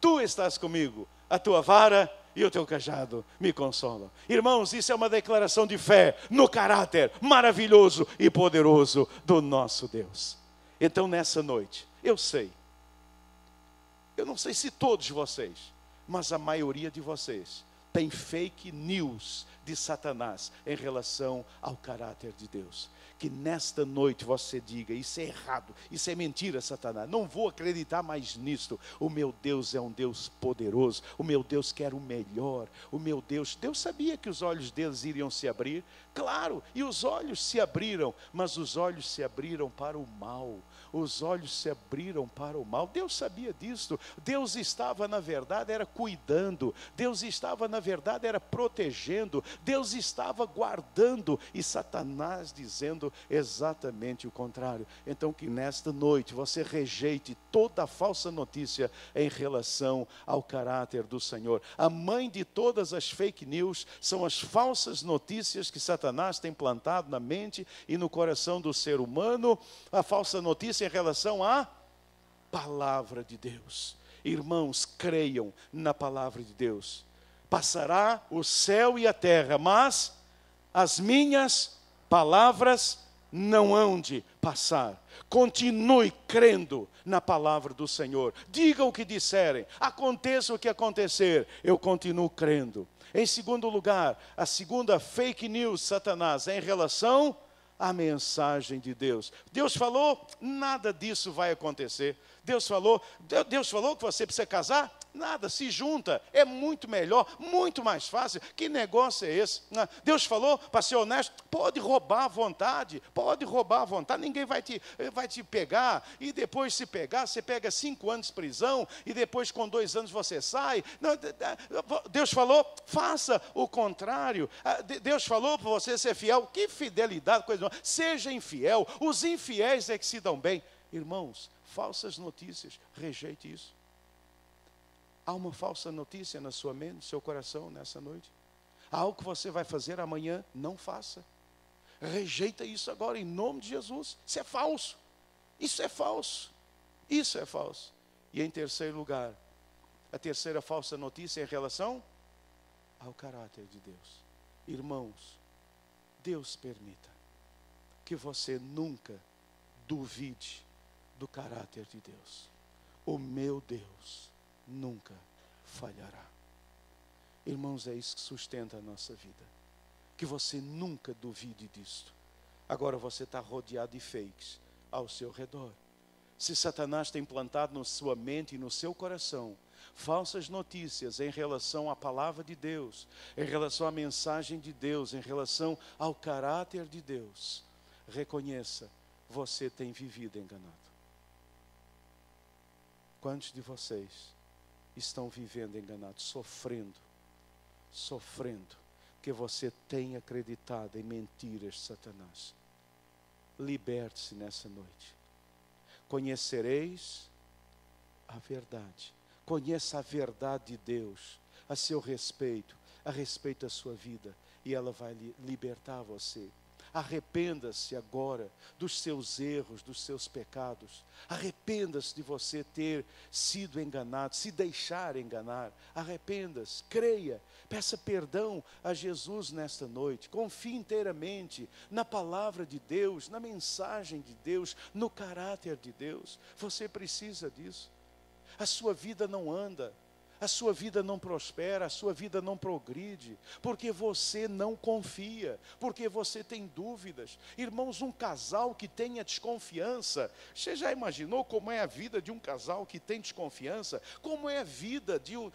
tu estás comigo, a tua vara e o teu cajado me consolam. Irmãos, isso é uma declaração de fé no caráter maravilhoso e poderoso do nosso Deus. Então nessa noite, eu não sei se todos vocês, mas a maioria de vocês tem fake news de Satanás em relação ao caráter de Deus. Que nesta noite você diga: isso é errado, isso é mentira, Satanás, não vou acreditar mais nisto. O meu Deus é um Deus poderoso, o meu Deus quer o melhor, o meu Deus sabia que os olhos deles iriam se abrir, claro, e os olhos se abriram, mas os olhos se abriram para o mal. Os olhos se abriram para o mal. Deus sabia disso. Deus estava na verdade era cuidando. Deus estava na verdade era protegendo. Deus estava guardando. E Satanás dizendo exatamente o contrário. Então que nesta noite você rejeite toda a falsa notícia em relação ao caráter do Senhor. A mãe de todas as fake news são as falsas notícias que Satanás tem plantado na mente e no coração do ser humano. A falsa notícia em relação à palavra de Deus. Irmãos, creiam na palavra de Deus. Passará o céu e a terra, mas as minhas palavras não hão de passar. Continue crendo na palavra do Senhor. Diga o que disserem, aconteça o que acontecer, eu continuo crendo. Em segundo lugar, a segunda fake news, Satanás, é em relação a mensagem de Deus. Deus falou, nada disso vai acontecer. Deus falou que você precisa casar? Nada, se junta, é muito melhor, muito mais fácil. Que negócio é esse? Deus falou, para ser honesto, pode roubar à vontade, ninguém vai te pegar, e depois se pegar, você pega 5 anos de prisão, e depois com 2 anos você sai. Não, Deus falou, faça o contrário. Deus falou para você ser fiel, que fidelidade, coisa não. Seja infiel, os infiéis é que se dão bem. Irmãos, falsas notícias, rejeite isso. Há uma falsa notícia na sua mente, no seu coração nessa noite? Há algo que você vai fazer amanhã? Não faça. Rejeita isso agora em nome de Jesus. Isso é falso. Isso é falso. Isso é falso. E em terceiro lugar, a terceira falsa notícia é em relação ao caráter de Deus. Irmãos, Deus permita que você nunca duvide do caráter de Deus. O meu Deus nunca falhará. Irmãos, é isso que sustenta a nossa vida. Que você nunca duvide disto. Agora você está rodeado de fakes ao seu redor. Se Satanás tem plantado na sua mente e no seu coração falsas notícias em relação à palavra de Deus, em relação à mensagem de Deus, em relação ao caráter de Deus, reconheça, você tem vivido enganado. Quantos de vocês estão vivendo enganados, sofrendo, que você tem acreditado em mentiras de Satanás? Liberte-se nessa noite. Conhecereis a verdade. Conheça a verdade de Deus a seu respeito, a respeito da sua vida, e ela vai libertar você. Arrependa-se agora dos seus erros, dos seus pecados. Arrependa-se de você ter sido enganado, se deixar enganar. Arrependa-se, creia, peça perdão a Jesus nesta noite. Confie inteiramente na palavra de Deus, na mensagem de Deus, no caráter de Deus. Você precisa disso. A sua vida não anda. a sua vida não prospera, a sua vida não progride, porque você não confia, porque você tem dúvidas. Irmãos, um casal que tenha desconfiança, você já imaginou como é a vida de um casal que tem desconfiança? Como é a vida de um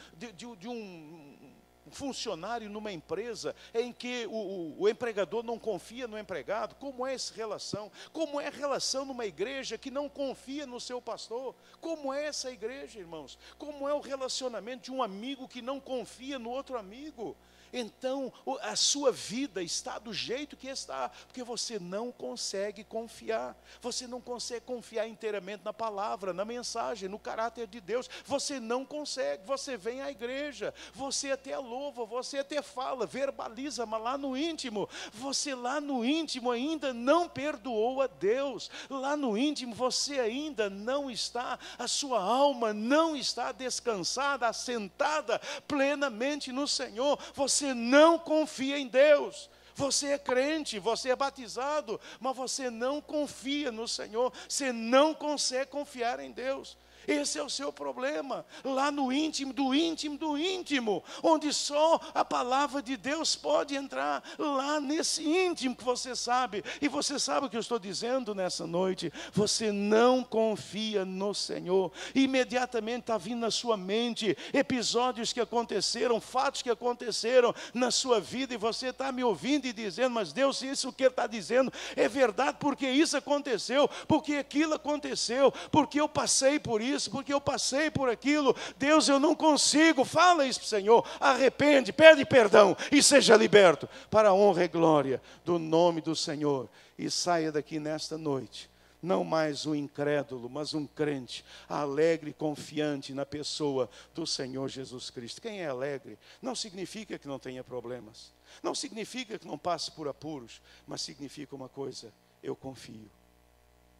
funcionário numa empresa em que o empregador não confia no empregado? Como é essa relação? Como é a relação numa igreja que não confia no seu pastor? Como é essa igreja, irmãos? Como é o relacionamento de um amigo que não confia no outro amigo? Então, a sua vida está do jeito que está, porque você não consegue confiar. Você não consegue confiar inteiramente na palavra, na mensagem, no caráter de Deus. Você não consegue. Você vem à igreja, você até louva, você até fala, verbaliza, mas lá no íntimo, você lá no íntimo ainda não perdoou a Deus. Lá no íntimo você ainda não está, a sua alma não está descansada, assentada plenamente no Senhor. Você não confia em Deus. Você é crente, você é batizado, mas você não confia no Senhor. Você não consegue confiar em Deus. Esse é o seu problema, lá no íntimo, do íntimo, do íntimo, onde só a palavra de Deus pode entrar, lá nesse íntimo que você sabe. E você sabe o que eu estou dizendo nessa noite? Você não confia no Senhor. Imediatamente está vindo na sua mente episódios que aconteceram, fatos que aconteceram na sua vida, e você está me ouvindo e dizendo, mas Deus, isso que Ele está dizendo é verdade, porque isso aconteceu, porque aquilo aconteceu, porque eu passei por isso, porque eu passei por aquilo. Deus, eu não consigo. Fala isso para o Senhor, arrepende, pede perdão e seja liberto, para a honra e glória do nome do Senhor. E saia daqui nesta noite, não mais um incrédulo, mas um crente, alegre e confiante na pessoa do Senhor Jesus Cristo. Quem é alegre não significa que não tenha problemas, não significa que não passe por apuros, mas significa uma coisa: eu confio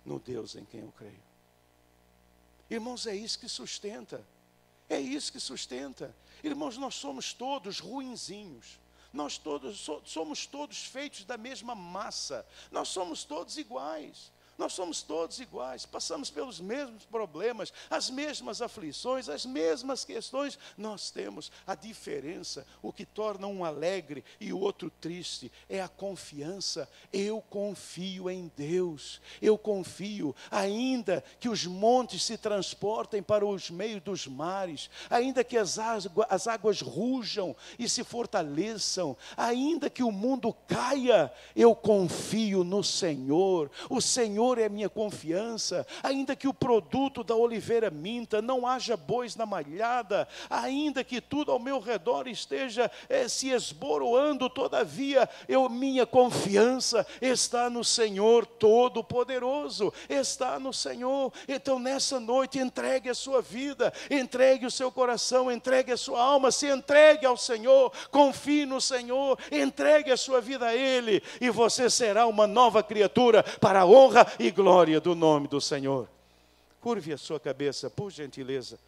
no Deus em quem eu creio. Irmãos, é isso que sustenta. É isso que sustenta. Irmãos, nós somos todos ruinzinhos. Nós todos somos todos feitos da mesma massa. Nós somos todos iguais. Nós somos todos iguais, passamos pelos mesmos problemas, as mesmas aflições, as mesmas questões nós temos. A diferença, o que torna um alegre e o outro triste, é a confiança. Eu confio em Deus, eu confio, ainda que os montes se transportem para os meios dos mares, ainda que as águas rujam e se fortaleçam, ainda que o mundo caia, eu confio no Senhor. O Senhor é minha confiança. Ainda que o produto da oliveira minta, não haja bois na malhada, ainda que tudo ao meu redor esteja se esboroando, todavia minha confiança está no Senhor Todo-Poderoso, está no Senhor. Então nessa noite entregue a sua vida, entregue o seu coração, entregue a sua alma, se entregue ao Senhor, confie no Senhor, entregue a sua vida a Ele, e você será uma nova criatura para a honra e glória do nome do Senhor. Curve a sua cabeça, por gentileza.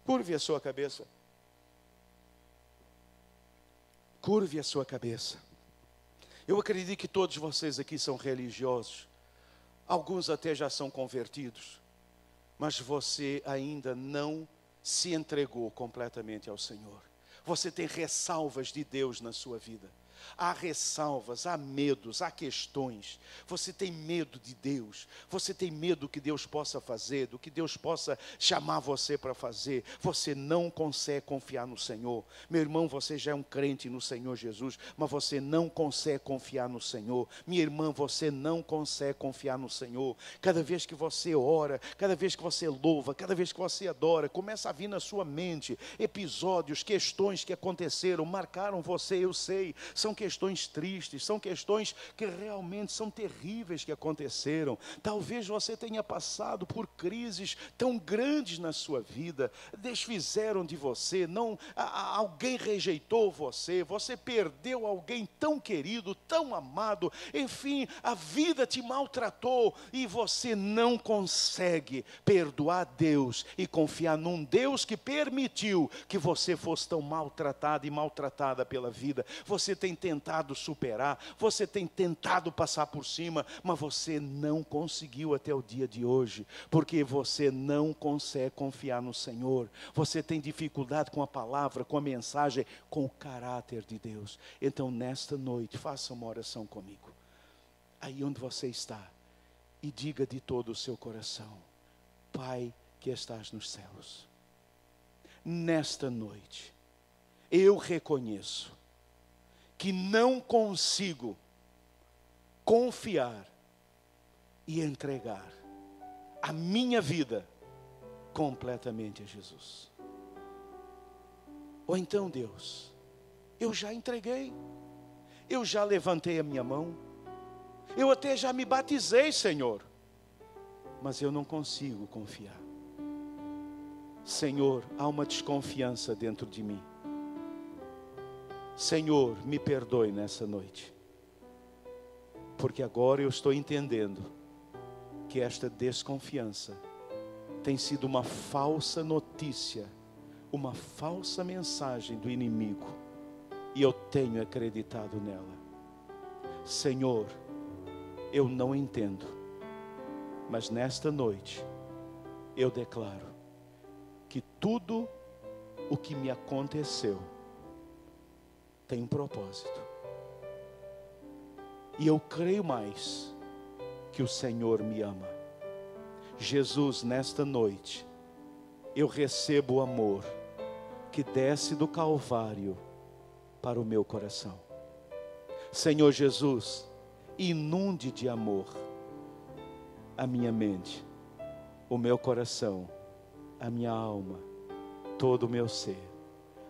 Curve a sua cabeça. Curve a sua cabeça. Eu acredito que todos vocês aqui são religiosos. Alguns até já são convertidos. Mas você ainda não se entregou completamente ao Senhor. Você tem ressalvas de Deus na sua vida. Há ressalvas, há medos, há questões. Você tem medo de Deus. Você tem medo do que Deus possa fazer, do que Deus possa chamar você para fazer. Você não consegue confiar no Senhor. Meu irmão, você já é um crente no Senhor Jesus, mas você não consegue confiar no Senhor. Minha irmã, você não consegue confiar no Senhor. Cada vez que você ora, cada vez que você louva, cada vez que você adora, começa a vir na sua mente episódios, questões que aconteceram, marcaram você, eu sei. São questões tristes, são questões que realmente são terríveis que aconteceram. Talvez você tenha passado por crises tão grandes na sua vida, desfizeram de você, alguém rejeitou você, você perdeu alguém tão querido, tão amado, enfim, a vida te maltratou e você não consegue perdoar Deus e confiar num Deus que permitiu que você fosse tão maltratado e maltratada pela vida. Você tem tentado superar, você tem tentado passar por cima, mas você não conseguiu até o dia de hoje, porque você não consegue confiar no Senhor. Você tem dificuldade com a palavra, com a mensagem, com o caráter de Deus. Então, nesta noite, faça uma oração comigo, aí onde você está, e diga de todo o seu coração: Pai que estás nos céus, nesta noite, eu reconheço que não consigo confiar e entregar a minha vida completamente a Jesus. Ou então, Deus, eu já entreguei, eu já levantei a minha mão, eu até já me batizei, Senhor, mas eu não consigo confiar. Senhor, há uma desconfiança dentro de mim. Senhor, me perdoe nessa noite, porque agora eu estou entendendo que esta desconfiança tem sido uma falsa notícia, uma falsa mensagem do inimigo, e eu tenho acreditado nela. Senhor, eu não entendo, mas nesta noite eu declaro que tudo o que me aconteceu tem um propósito. E eu creio mais que o Senhor me ama. Jesus, nesta noite, eu recebo o amor que desce do Calvário para o meu coração. Senhor Jesus, inunde de amor a minha mente, o meu coração, a minha alma, todo o meu ser.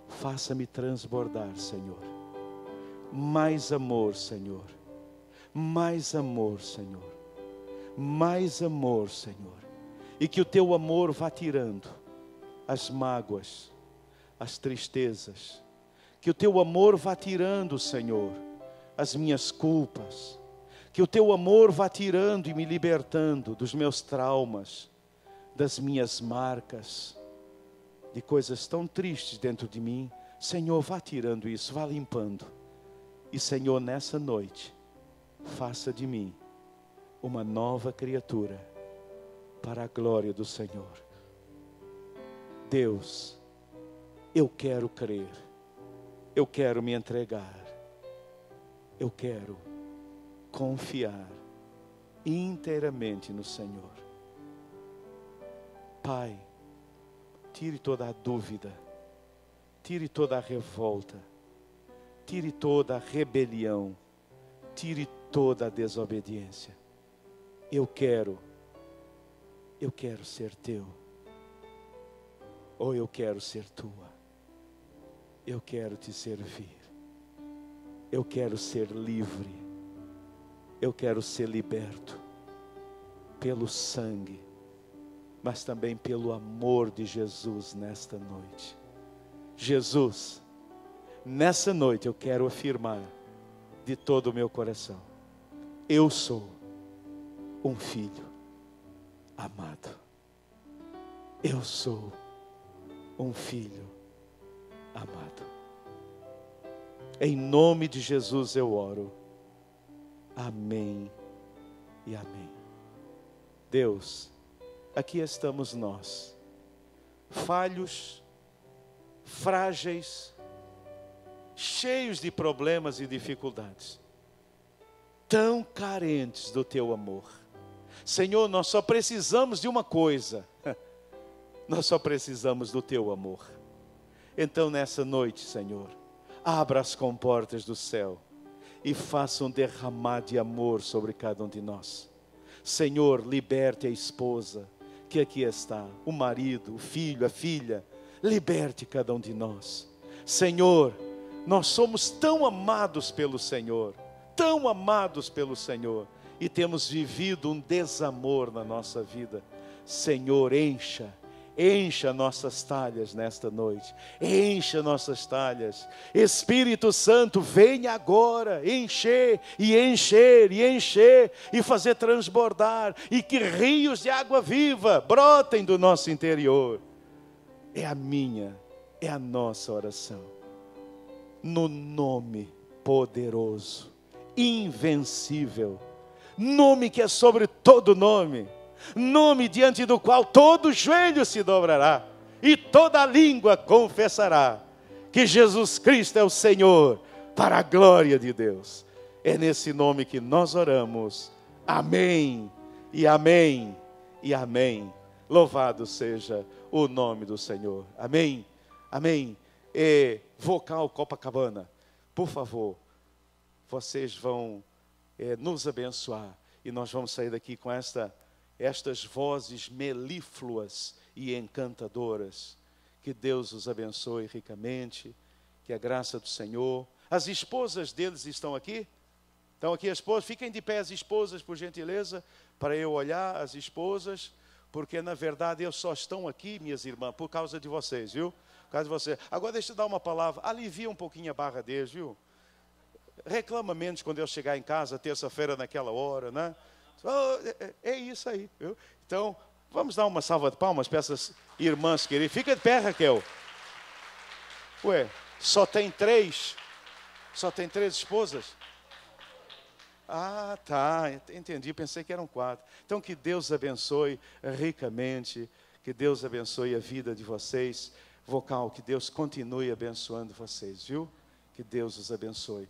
Faça-me transbordar, Senhor. Mais amor, Senhor. Mais amor, Senhor. Mais amor, Senhor. E que o teu amor vá tirando as mágoas, as tristezas. Que o teu amor vá tirando, Senhor, as minhas culpas. Que o teu amor vá tirando e me libertando dos meus traumas, das minhas marcas, de coisas tão tristes dentro de mim. Senhor, vá tirando isso, vá limpando. E Senhor, nessa noite, faça de mim uma nova criatura, para a glória do Senhor. Deus, eu quero crer, eu quero me entregar, eu quero confiar inteiramente no Senhor. Pai, tire toda a dúvida, tire toda a revolta, tire toda a rebelião, tire toda a desobediência. Eu quero ser teu, ou eu quero ser tua. Eu quero te servir, eu quero ser livre, eu quero ser liberto pelo sangue, mas também pelo amor de Jesus nesta noite. Jesus, nessa noite eu quero afirmar de todo o meu coração: eu sou um filho amado. Eu sou um filho amado. Em nome de Jesus eu oro. Amém e amém. Deus, aqui estamos nós, falhos, frágeis, cheios de problemas e dificuldades, tão carentes do teu amor. Senhor, nós só precisamos de uma coisa, nós só precisamos do teu amor. Então nessa noite, Senhor, abra as comportas do céu e faça um derramar de amor sobre cada um de nós. Senhor, liberte a esposa que aqui está, o marido, o filho, a filha, liberte cada um de nós. Senhor, nós somos tão amados pelo Senhor, tão amados pelo Senhor, e temos vivido um desamor na nossa vida. Senhor, encha nossas talhas nesta noite, encha nossas talhas. Espírito Santo, venha agora encher e encher e encher e fazer transbordar, e que rios de água viva brotem do nosso interior. É a minha, é a nossa oração, no nome poderoso, invencível, nome que é sobre todo nome, nome diante do qual todo joelho se dobrará e toda língua confessará que Jesus Cristo é o Senhor, para a glória de Deus. É nesse nome que nós oramos. Amém, e amém, e amém. Louvado seja o nome do Senhor. Amém, amém. Vocal Copacabana, por favor, vocês vão nos abençoar. E nós vamos sair daqui com estas vozes melífluas e encantadoras. Que Deus os abençoe ricamente, que a graça do Senhor. As esposas deles estão aqui? Estão aqui as esposas? Fiquem de pé as esposas, por gentileza, para eu olhar as esposas, porque na verdade eles só estão aqui, minhas irmãs, por causa de vocês, viu? Por causa de vocês. Agora deixa eu dar uma palavra, alivia um pouquinho a barra deles, viu? Reclama menos quando eu chegar em casa, terça-feira, naquela hora, né? É isso aí, viu? Então, vamos dar uma salva de palmas para essas irmãs queridas. Fica de pé, Raquel. Ué, só tem três esposas? Ah, tá, entendi, pensei que eram 4. Então, que Deus abençoe ricamente, que Deus abençoe a vida de vocês. Vocal, que Deus continue abençoando vocês, viu? Que Deus os abençoe.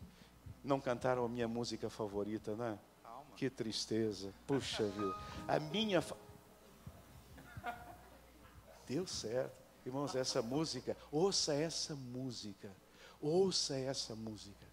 Não cantaram a minha música favorita, né? Calma. Que tristeza, puxa vida. A minha... Deu certo. Irmãos, essa música, ouça essa música. Ouça essa música.